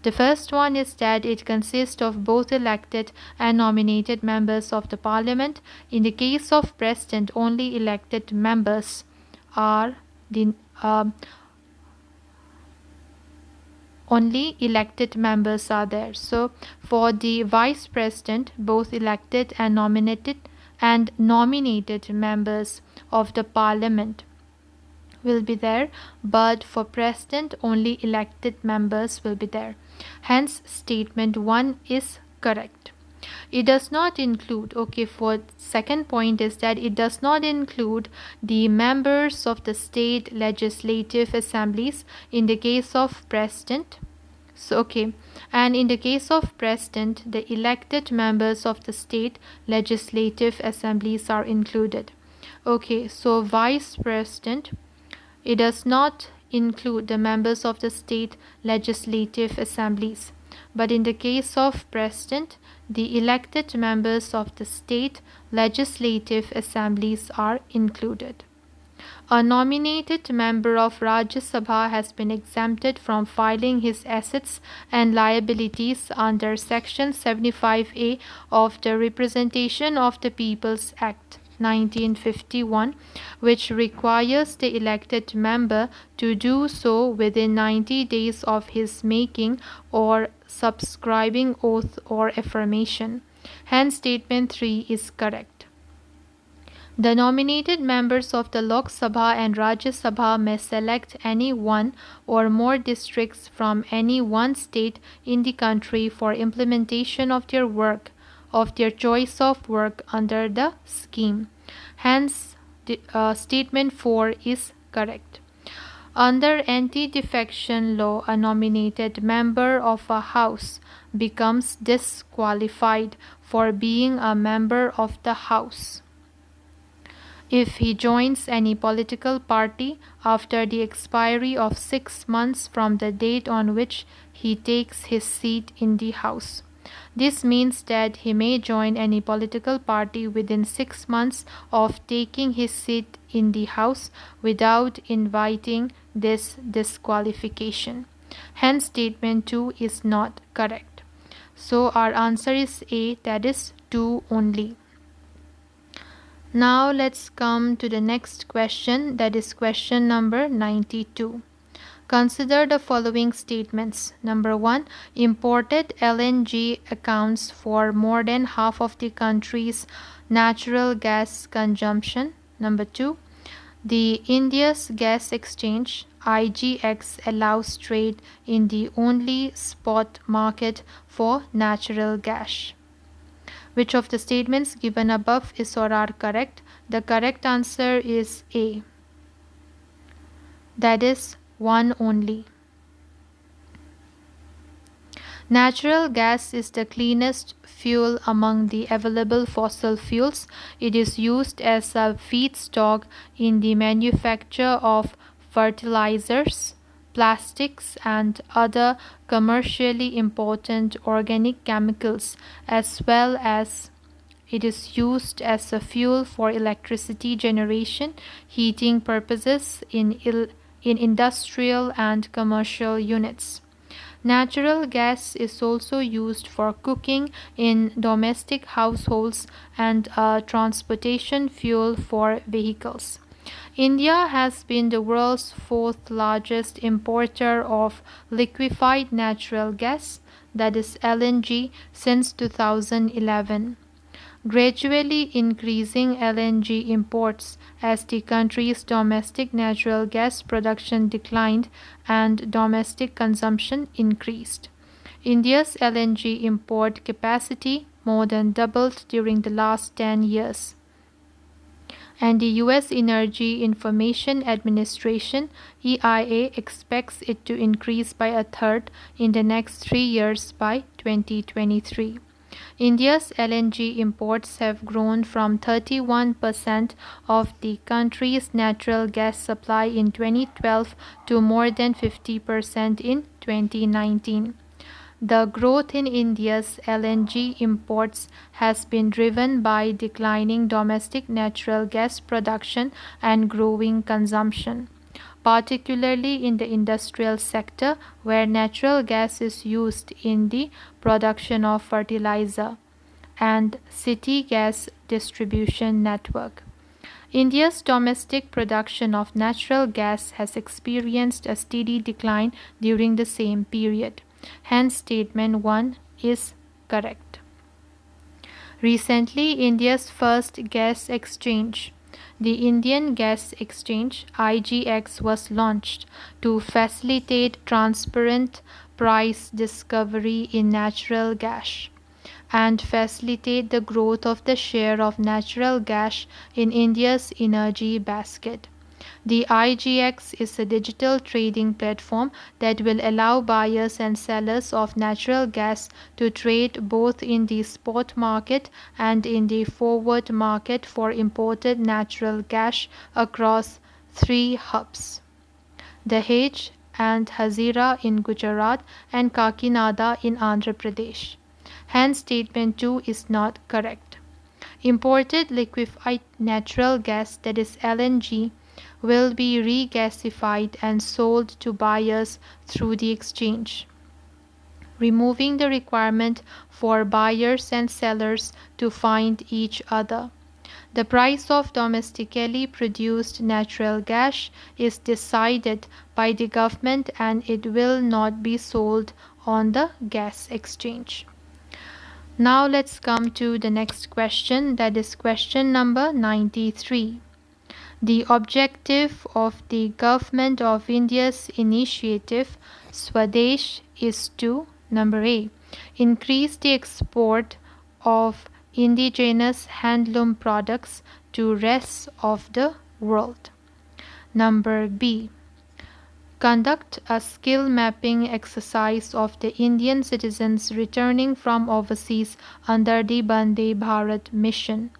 Speaker 1: The first one is that it consists of both elected and nominated members of the Parliament. In the case of President, only elected members are the only elected members are there. So for the Vice President, both elected and nominated members of the Parliament will be there, but for President only elected members will be there. Hence statement 1 is correct. It does not include, okay, for second point is that it does not include the members of the state legislative assemblies in the case of President. So okay, and in the case of President, the elected members of the state legislative assemblies are included. Okay, so Vice President, it does not include the members of the state legislative assemblies, but in the case of President, the elected members of the state legislative assemblies are included. A nominated member of Rajya Sabha has been exempted from filing his assets and liabilities under Section 75A of the Representation of the Peoples Act 1951, which requires the elected member to do so within 90 days of his making or subscribing oath or affirmation. Hence, statement 3 is correct. The nominated members of the Lok Sabha and Rajya Sabha may select any one or more districts from any one state in the country for implementation of their work, of their choice of work under the scheme. Hence, statement 4 is correct. Under anti-defection law, a nominated member of a house becomes disqualified for being a member of the house if he joins any political party after the expiry of 6 months from the date on which he takes his seat in the House. This means that he may join any political party within 6 months of taking his seat in the House without inviting this disqualification. Hence, statement 2 is not correct. So, our answer is A, that is 2 only. Now, let's come to the next question, that is question number 92. Consider the following statements. Number 1, imported LNG accounts for more than half of the country's natural gas consumption. Number 2, the India's gas exchange IGX allows trade in the only spot market for natural gas. Which of the statements given above is or are correct? The correct answer is A. That is 1 only. Natural gas is the cleanest fuel among the available fossil fuels. It is used as a feedstock in the manufacture of fertilizers, plastics, and other commercially important organic chemicals, as well as it is used as a fuel for electricity generation, heating purposes in industrial and commercial units. Natural gas is also used for cooking in domestic households and a transportation fuel for vehicles. India has been the world's fourth largest importer of liquefied natural gas, that is LNG, since 2011, gradually increasing LNG imports as the country's domestic natural gas production declined and domestic consumption increased. India's LNG import capacity more than doubled during the last 10 years. And the US Energy Information Administration EIA expects it to increase by a third in the next 3 years by 2023. India's LNG imports have grown from 31% of the country's natural gas supply in 2012 to more than 50% in 2019. The growth in India's LNG imports has been driven by declining domestic natural gas production and growing consumption, particularly in the industrial sector where natural gas is used in the production of fertilizer and city gas distribution network. India's domestic production of natural gas has experienced a steady decline during the same period. Hence, statement 1 is correct. Recently, India's first gas exchange, the Indian Gas Exchange IGX, was launched to facilitate transparent price discovery in natural gas and facilitate the growth of the share of natural gas in India's energy basket. The IGX is a digital trading platform that will allow buyers and sellers of natural gas to trade both in the spot market and in the forward market for imported natural gas across 3 hubs: Dahej and Hazira in Gujarat and Kakinada in Andhra Pradesh. Hence, statement 2 is not correct. Imported liquefied natural gas, that is LNG, will be regasified and sold to buyers through the exchange, removing the requirement for buyers and sellers to find each other. The price of domestically produced natural gas is decided by the government and it will not be sold on the gas exchange. Now let's come to the next question, that is question number 93. The objective of the Government of India's initiative Swadesh is to, number A, increase the export of indigenous handloom products to rest of the world. Number B, conduct a skill mapping exercise of the Indian citizens returning from overseas under the Bande Bharat mission.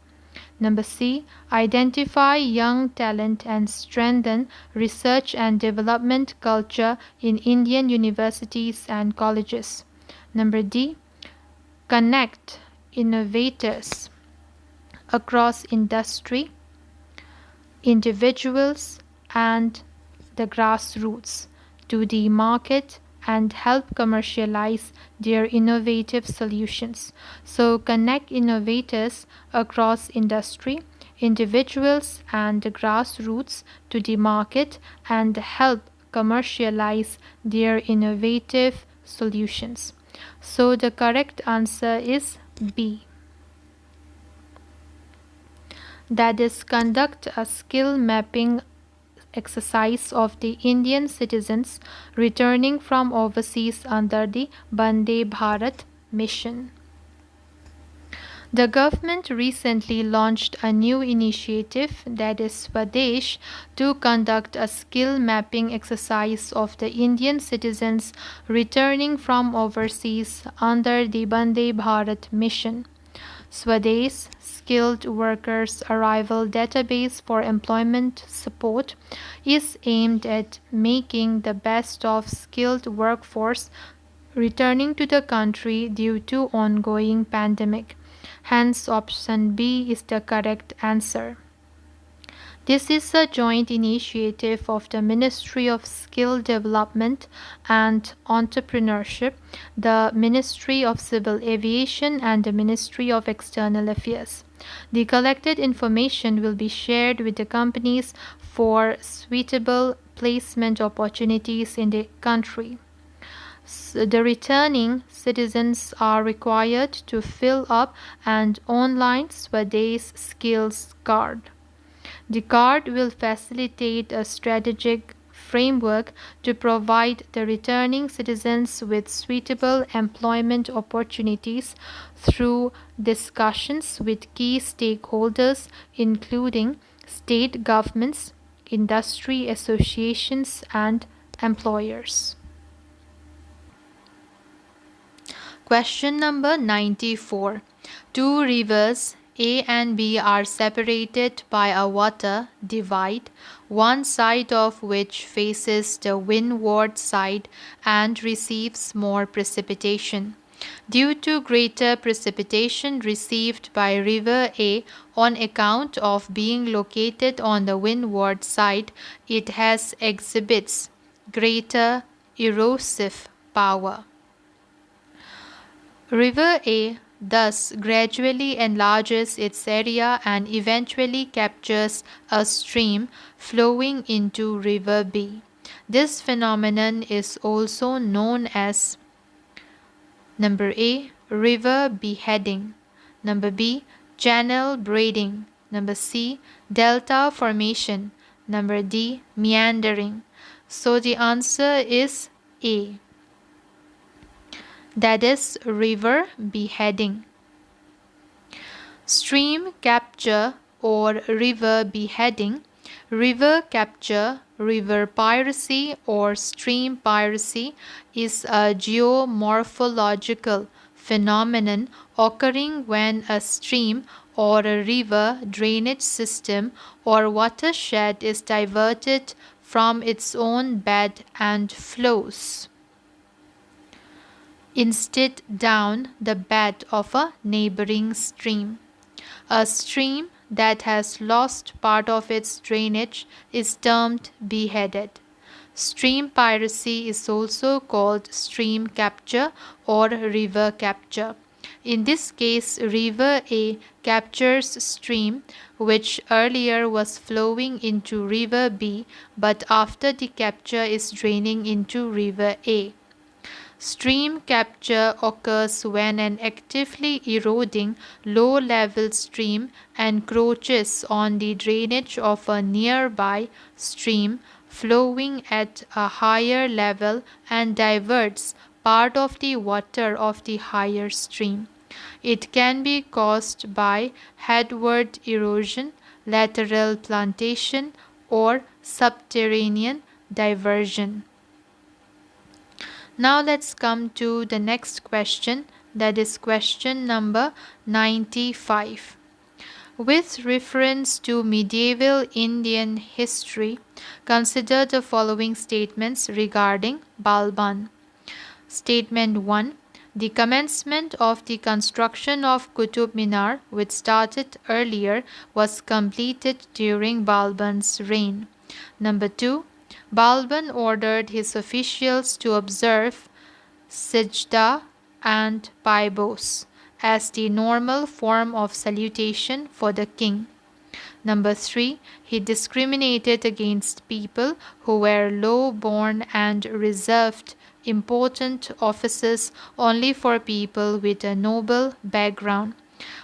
Speaker 1: Number C, identify young talent and strengthen research and development culture in Indian universities and colleges. Number D, connect innovators across industry, individuals and the grassroots to the market and help commercialize their innovative solutions. So, connect innovators across industry, individuals, and the grassroots to the market and help commercialize their innovative solutions. So, the correct answer is B. That is, conduct a skill mapping exercise of the Indian citizens returning from overseas under the Vande Bharat mission. The government recently launched a new initiative, that is Swadesh, to conduct a skill mapping exercise of the Indian citizens returning from overseas under the Vande Bharat mission. Swadesh Skilled Workers Arrival Database for Employment Support is aimed at making the best of skilled workforce returning to the country due to ongoing pandemic. Hence option B is the correct answer. This is a joint initiative of the Ministry of Skill Development and Entrepreneurship, the Ministry of Civil Aviation, and the Ministry of External Affairs. The collected information will be shared with the companies for suitable placement opportunities in the country. The returning citizens are required to fill up an online Swadesh Skills Card. The card will facilitate a strategic framework to provide the returning citizens with suitable employment opportunities through discussions with key stakeholders, including state governments, industry associations, and employers. Question number 94. Two rivers A and B are separated by a water divide, one side of which faces the windward side and receives more precipitation. Due to greater precipitation received by River A on account of being located on the windward side, it exhibits greater erosive power. River A thus gradually enlarges its area and eventually captures a stream flowing into River B. This phenomenon is also known as number A. River beheading, number B. Channel braiding, number C. Delta formation, number D. Meandering. So the answer is A. That is river beheading. Stream capture or river beheading, river capture, river piracy, or stream piracy is a geomorphological phenomenon occurring when a stream or a river drainage system or watershed is diverted from its own bed and flows instead down the bed of a neighboring stream. A stream that has lost part of its drainage is termed beheaded. Stream piracy is also called stream capture or river capture. In this case, River A captures stream which earlier was flowing into River B, but after the capture is draining into River A. Stream capture occurs when an actively eroding low-level stream encroaches on the drainage of a nearby stream flowing at a higher level and diverts part of the water of the higher stream. It can be caused by headward erosion, lateral plantation, or subterranean diversion. Now let's come to the next question, that is question number 95. With reference to medieval Indian history, consider the following statements regarding Balban. Statement 1. The commencement of the construction of Qutub Minar, which started earlier, was completed during Balban's reign. Number 2. Balban ordered his officials to observe Sijda and Paibos as the normal form of salutation for the king. Number 3. He discriminated against people who were low-born and reserved important offices only for people with a noble background.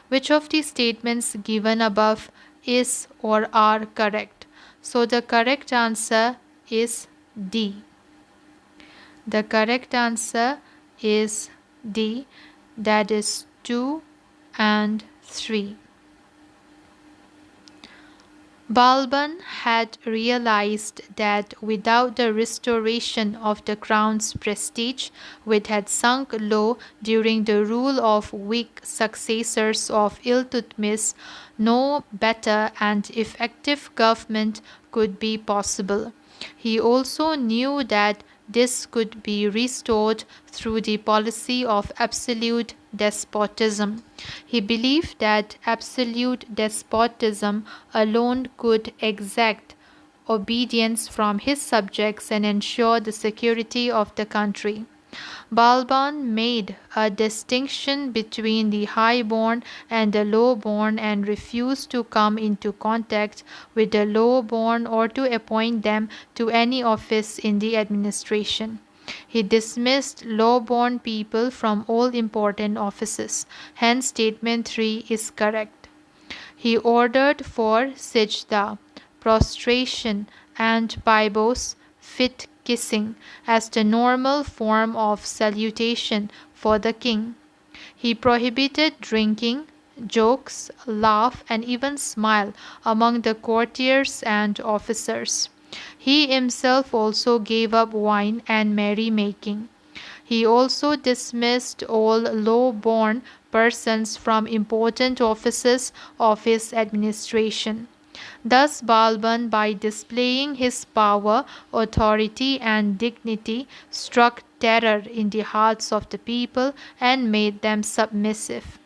Speaker 1: Which of the statements given above is or are correct? So the correct answer is D. The correct answer is D, that is 2 and 3. Balban had realized that without the restoration of the crown's prestige, which had sunk low during the rule of weak successors of Iltutmish, no better and effective government could be possible. He also knew that this could be restored through the policy of absolute despotism. He believed that absolute despotism alone could exact obedience from his subjects and ensure the security of the country. Balban made a distinction between the high-born and the low-born and refused to come into contact with the low-born or to appoint them to any office in the administration. He dismissed low-born people from all important offices. Hence, statement 3 is correct. He ordered for Sijda, prostration, and Paibos, fit kissing, as the normal form of salutation for the king. He prohibited drinking, jokes, laugh, and even smile among the courtiers and officers. He himself also gave up wine and merry-making. He also dismissed all low-born persons from important offices of his administration. Thus Balban, by displaying his power, authority, and dignity, struck terror in the hearts of the people and made them submissive.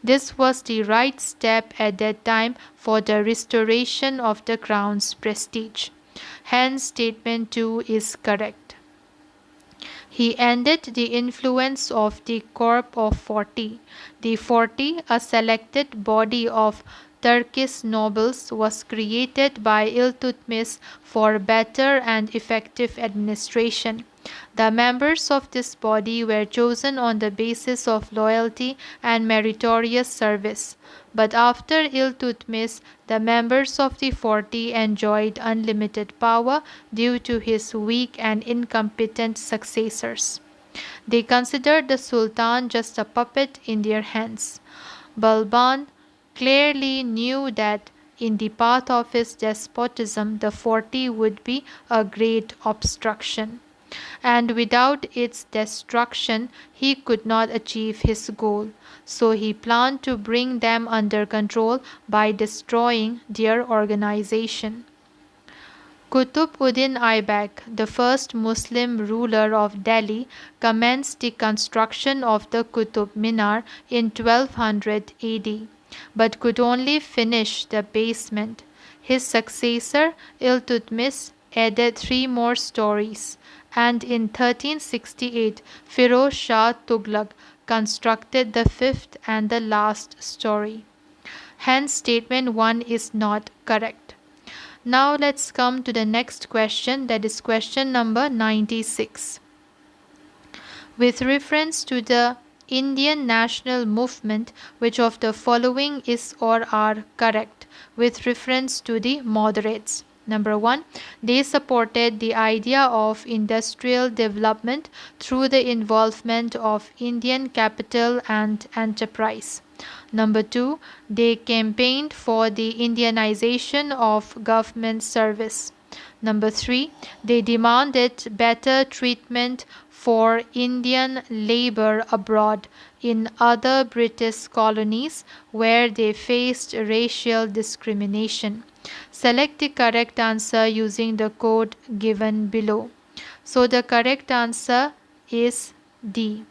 Speaker 1: This was the right step at that time for the restoration of the crown's prestige. Hence, statement 2 is correct. He ended the influence of the Corps of 40. The 40, a selected body of Turkish nobles, was created by Iltutmish for better and effective administration. The members of this body were chosen on the basis of loyalty and meritorious service. But after Iltutmish, the members of the 40 enjoyed unlimited power due to his weak and incompetent successors. They considered the Sultan just a puppet in their hands. Balban clearly knew that in the path of his despotism the 40 would be a great obstruction, and without its destruction he could not achieve his goal. So he planned to bring them under control by destroying their organization. Qutb-ud-Din Aibak, the first Muslim ruler of Delhi, commenced the construction of the Qutb Minar in 1200 AD, but could only finish the basement. His successor, Iltutmish, added 3 more stories, and in 1368 Firoz Shah Tughlaq constructed the 5th and the last story. Hence, statement 1 is not correct. Now let's come to the next question, that is question number 96. With reference to the Indian national movement, which of the following is or are correct with reference to the moderates? Number 1, they supported the idea of industrial development through the involvement of Indian capital and enterprise. Number 2, they campaigned for the Indianization of government service. Number 3, they demanded better treatment for Indian labor abroad in other British colonies where they faced racial discrimination. Select the correct answer using the code given below. So the correct answer is D.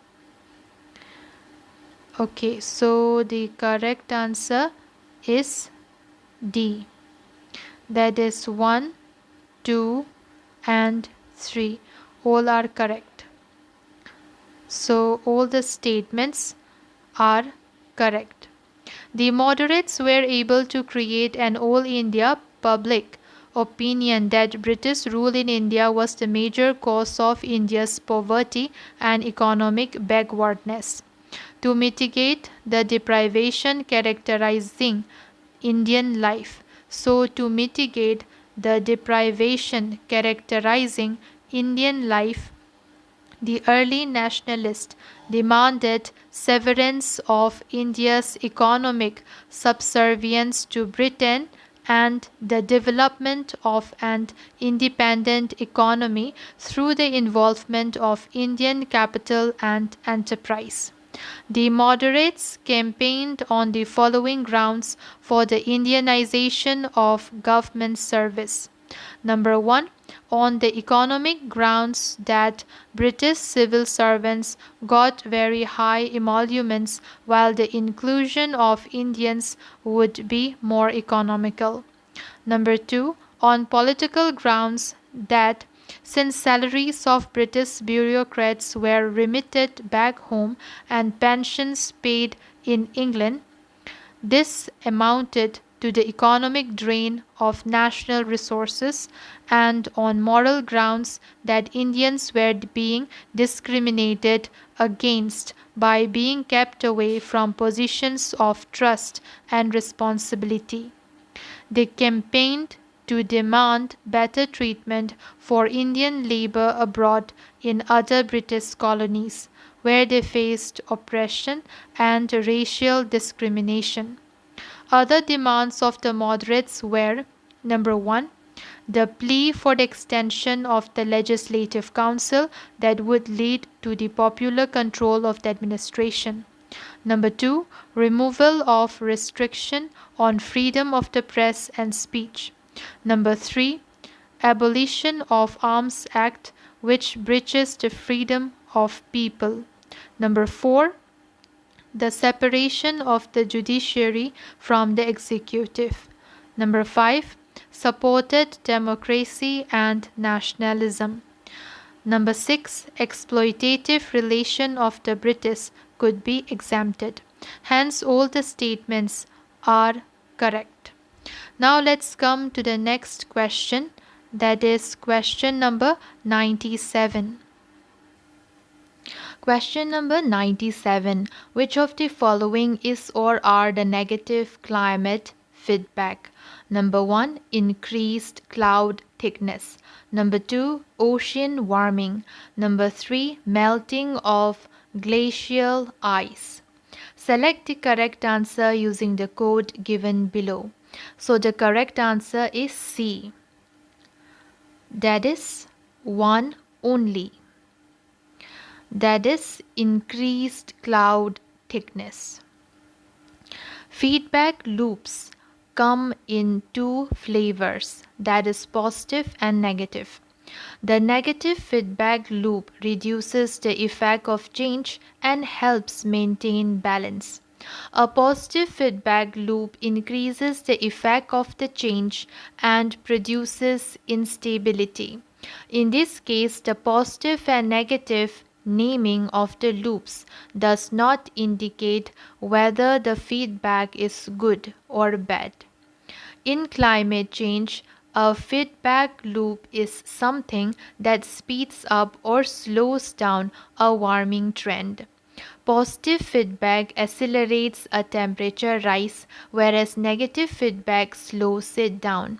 Speaker 1: Okay, so the correct answer is D. That is 1, 2, and 3. All are correct. So all the statements are correct. The moderates were able to create an all India public opinion that British rule in India was the major cause of India's poverty and economic backwardness. To mitigate the deprivation characterizing Indian life. So, to mitigate the deprivation characterizing Indian life, the early nationalists demanded severance of India's economic subservience to Britain and the development of an independent economy through the involvement of Indian capital and enterprise. The moderates campaigned on the following grounds for the Indianization of government service. Number 1, on the economic grounds that British civil servants got very high emoluments while the inclusion of Indians would be more economical. Number 2, on political grounds that since salaries of British bureaucrats were remitted back home and pensions paid in England, this amounted to the economic drain of national resources, and on moral grounds that Indians were being discriminated against by being kept away from positions of trust and responsibility. They campaigned to demand better treatment for Indian labour abroad in other British colonies, where they faced oppression and racial discrimination. Other demands of the moderates were: number 1, the plea for the extension of the Legislative Council that would lead to the popular control of the administration. Number 2, removal of restriction on freedom of the press and speech. Number 3, abolition of Arms Act which breaches the freedom of people. Number 4, the separation of the judiciary from the executive. Number 5, supported democracy and nationalism. Number 6, exploitative relation of the British could be exempted. Hence, all the statements are correct. Now, let's come to the next question, that is question number 97. Question number 97. Which of the following is or are the negative climate feedback? Number 1, increased cloud thickness. Number 2, ocean warming. Number 3, melting of glacial ice. Select the correct answer using the code given below. So the correct answer is C. That is 1 only. That is increased cloud thickness. Feedback loops come in two flavors, that is positive and negative. The negative feedback loop reduces the effect of change and helps maintain balance. A positive feedback loop increases the effect of the change and produces instability. In this case, the positive and negative naming of the loops does not indicate whether the feedback is good or bad. In climate change, a feedback loop is something that speeds up or slows down a warming trend. Positive feedback accelerates a temperature rise, whereas negative feedback slows it down.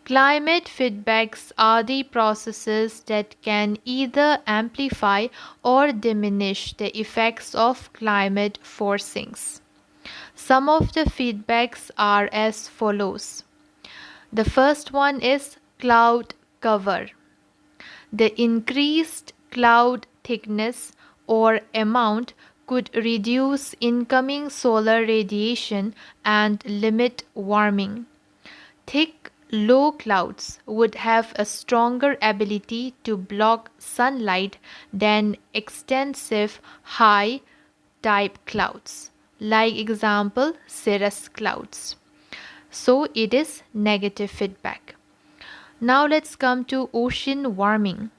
Speaker 1: Climate feedbacks are the processes that can either amplify or diminish the effects of climate forcings. Some of the feedbacks are as follows. The first one is cloud cover. The increased cloud thickness or amount could reduce incoming solar radiation and limit warming. Thick, low clouds would have a stronger ability to block sunlight than extensive, high type clouds, like example cirrus clouds. So it is negative feedback. Now let's come to ocean warming.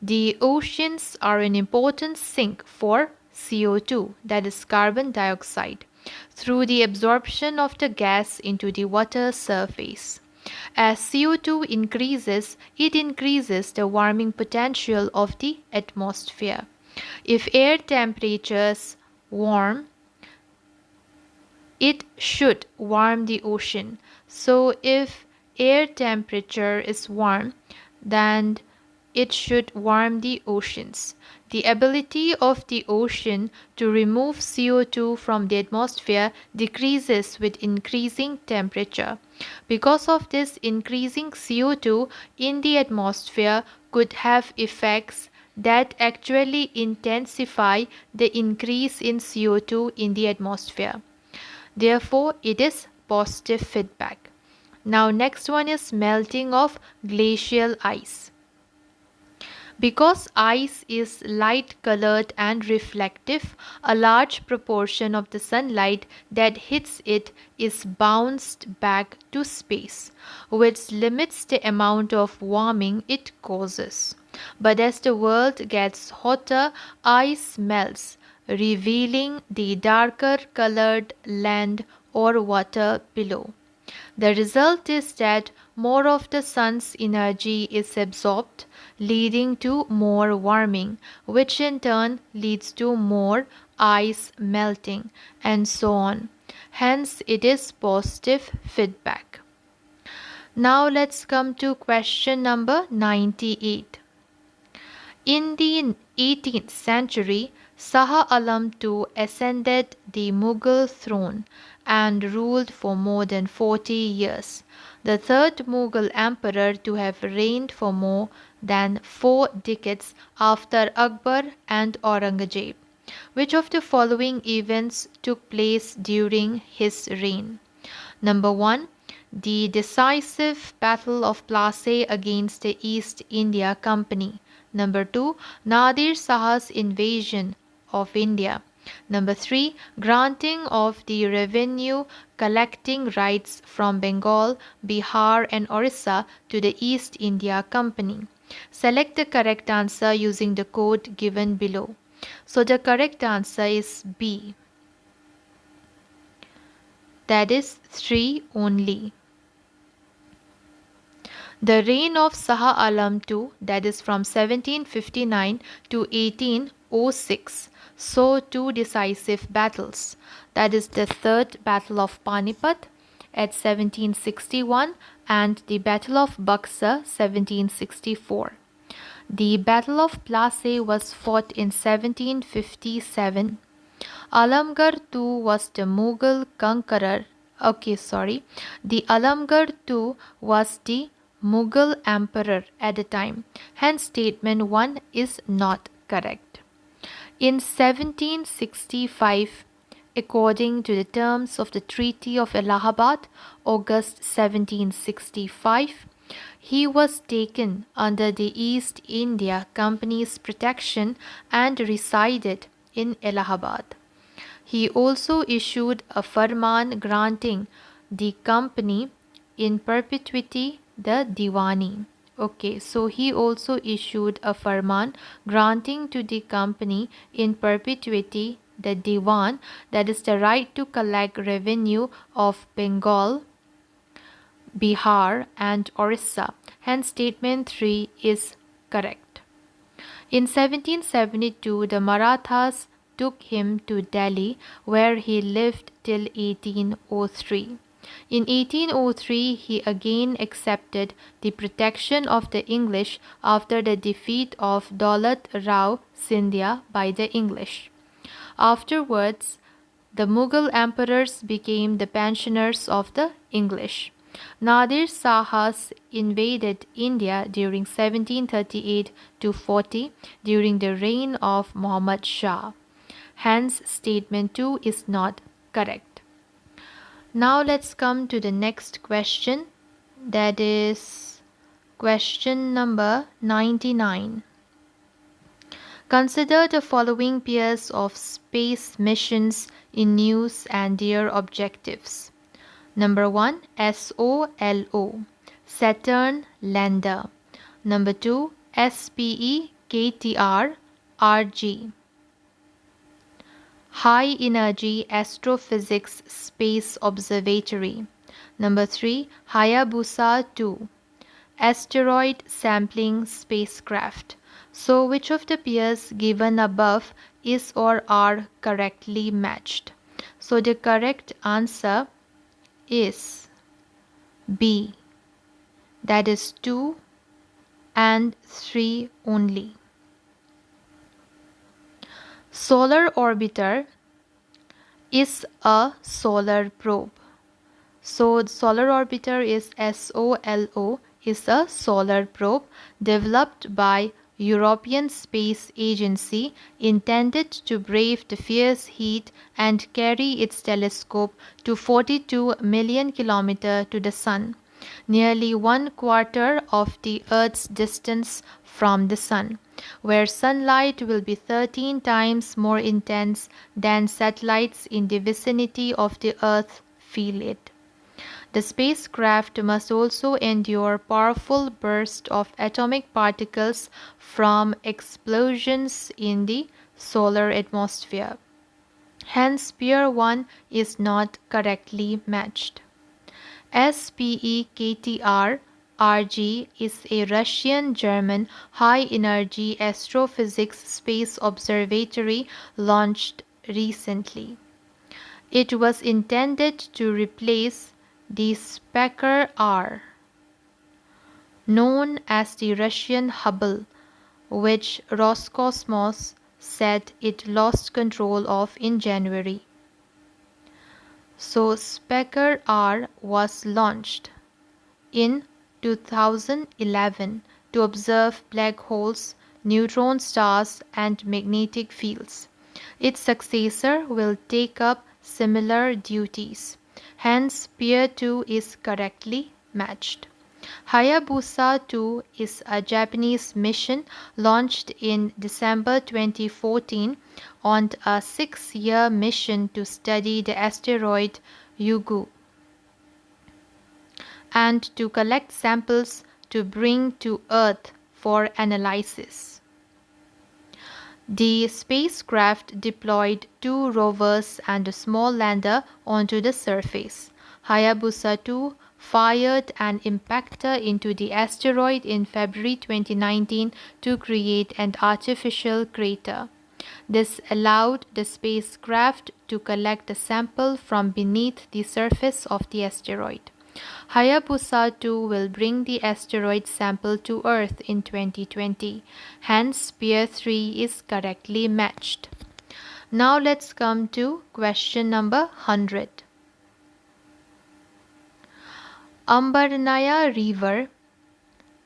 Speaker 1: The oceans are an important sink for CO2, that is carbon dioxide, through the absorption of the gas into the water surface. As CO2 increases, it increases the warming potential of the atmosphere. If air temperatures warm, it should warm the ocean. So if air temperature is warm, then it should warm the oceans. The ability of the ocean to remove CO2 from the atmosphere decreases with increasing temperature. Because of this, increasing CO2 in the atmosphere could have effects that actually intensify the increase in CO2 in the atmosphere. Therefore, it is positive feedback. Now, next one is melting of glacial ice. Because ice is light colored and reflective, a large proportion of the sunlight that hits it is bounced back to space, which limits the amount of warming it causes. But as the world gets hotter, ice melts, revealing the darker colored land or water below. The result is that more of the sun's energy is absorbed, leading to more warming, which in turn leads to more ice melting, and so on. Hence, it is positive feedback. Now, let's come to question number 98. In the 18th century, Shah Alam II ascended the Mughal throne and ruled for more than 40 years, the third Mughal emperor to have reigned for more than 4 decades after Akbar and Aurangzeb. Which of the following events took place during his reign? Number 1. The decisive Battle of Plassey against the East India Company. Number 2. Nadir Shah's invasion of India. Number 3. Granting of the revenue collecting rights from Bengal, Bihar and Orissa to the East India Company. Select the correct answer using the code given below. So the correct answer is B. That is 3 only. The reign of Shah Alam II, that is from 1759 to 1806, saw 2 decisive battles. That is the Third Battle of Panipat at 1761 and the Battle of Buxar 1764. The Battle of Plassey was fought in 1757. Alamgarh II was the Mughal conqueror. The Alamgarh II was the Mughal emperor at the time. Hence, statement 1 is not correct. In 1765, according to the terms of the Treaty of Allahabad, August 1765, he was taken under the East India Company's protection and resided in Allahabad. He also issued a farman granting the company in perpetuity the Diwani. Okay, so he also issued a farman granting to the company in perpetuity the Diwan, that is the right to collect revenue of Bengal, Bihar and Orissa. Hence, statement 3 is correct. In 1772, the Marathas took him to Delhi, where he lived till 1803. In 1803, he again accepted the protection of the English after the defeat of Daulat Rao Scindia by the English. Afterwards, the Mughal emperors became the pensioners of the English. Nadir Shahs invaded India during 1738 to 40 during the reign of Muhammad Shah. Hence, statement 2 is not correct. Now let's come to the next question, that is question number 99. Consider the following pairs of space missions in use and their objectives. Number 1, SOLO, Saturn Lander. Number 2, SPEKTR, RG, High Energy Astrophysics Space Observatory. Number 3, Hayabusa 2, Asteroid Sampling Spacecraft. So, which of the pairs given above is or are correctly matched? So, the correct answer is B, that is 2 and 3 only. Solar Orbiter is a solar probe. So, the Solar Orbiter is SOLO, is a solar probe developed by European Space Agency intended to brave the fierce heat and carry its telescope to 42 million kilometers to the Sun, nearly 1/4 of the Earth's distance from the Sun, where sunlight will be 13 times more intense than satellites in the vicinity of the Earth feel it. The spacecraft must also endure powerful bursts of atomic particles from explosions in the solar atmosphere. Hence, pair 1 is not correctly matched. SPEKTR RG is a Russian-German high-energy astrophysics space observatory launched recently. It was intended to replace the Specker R, known as the Russian Hubble, which Roscosmos said it lost control of in January. So Specker R was launched in 2011 to observe black holes, neutron stars, and magnetic fields. Its successor will take up similar duties. Hence, pair 2 is correctly matched. Hayabusa 2 is a Japanese mission launched in December 2014 on a 6-year mission to study the asteroid Ryugu and to collect samples to bring to Earth for analysis. The spacecraft deployed 2 rovers and a small lander onto the surface. Hayabusa 2 fired an impactor into the asteroid in February 2019 to create an artificial crater. This allowed the spacecraft to collect a sample from beneath the surface of the asteroid. Hayabusa 2 will bring the asteroid sample to Earth in 2020. Hence, pair 3 is correctly matched. Now let's come to question number 100. Ambarnaya River,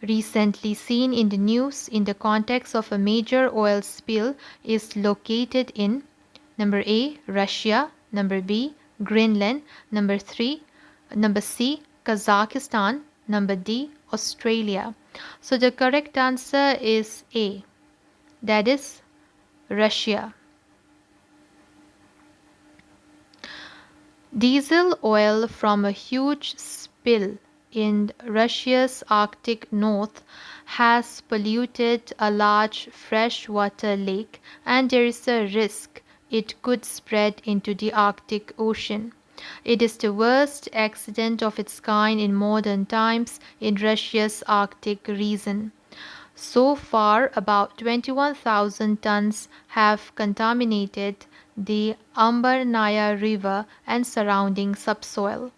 Speaker 1: recently seen in the news in the context of a major oil spill, is located in number A, Russia, number B, Greenland, number C, Kazakhstan, number D, Australia. So the correct answer is A, that is Russia. Diesel oil from a huge spill in Russia's Arctic North has polluted a large freshwater lake, and there is a risk it could spread into the Arctic Ocean. It is the worst accident of its kind in modern times in Russia's Arctic region. So far, about 21,000 tons have contaminated the Ambarnaya River and surrounding subsoil.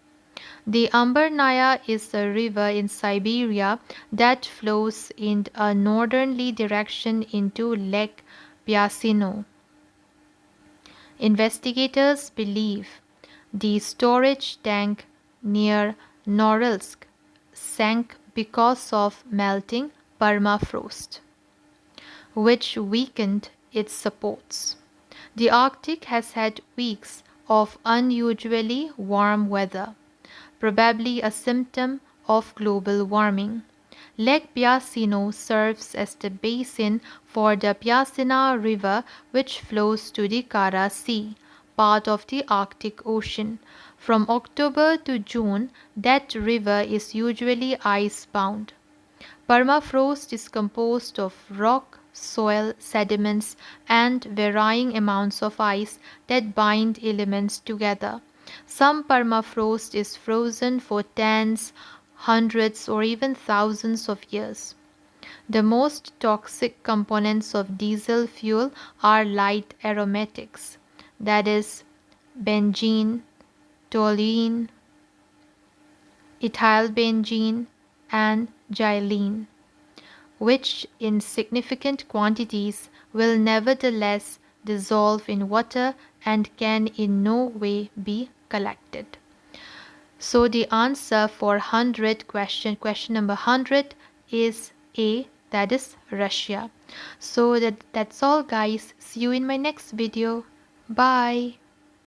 Speaker 1: The Ambarnaya is a river in Siberia that flows in a northerly direction into Lake Byazino. Investigators believe the storage tank near Norilsk sank because of melting permafrost, which weakened its supports. The Arctic has had weeks of unusually warm weather, probably a symptom of global warming. Lake Piacino serves as the basin for the Piacina River, which flows to the Kara Sea, part of the Arctic Ocean. From October to June, that river is usually ice-bound. Permafrost is composed of rock, soil, sediments, and varying amounts of ice that bind elements together. Some permafrost is frozen for tens, hundreds, or even thousands of years. The most toxic components of diesel fuel are light aromatics, that is, benzene, toluene, ethylbenzene, and xylene, which in significant quantities will nevertheless dissolve in water and can in no way be collected. So the answer for 100 question number 100 is A, that is Russia. So that's all guys. See you in my next video. Bye.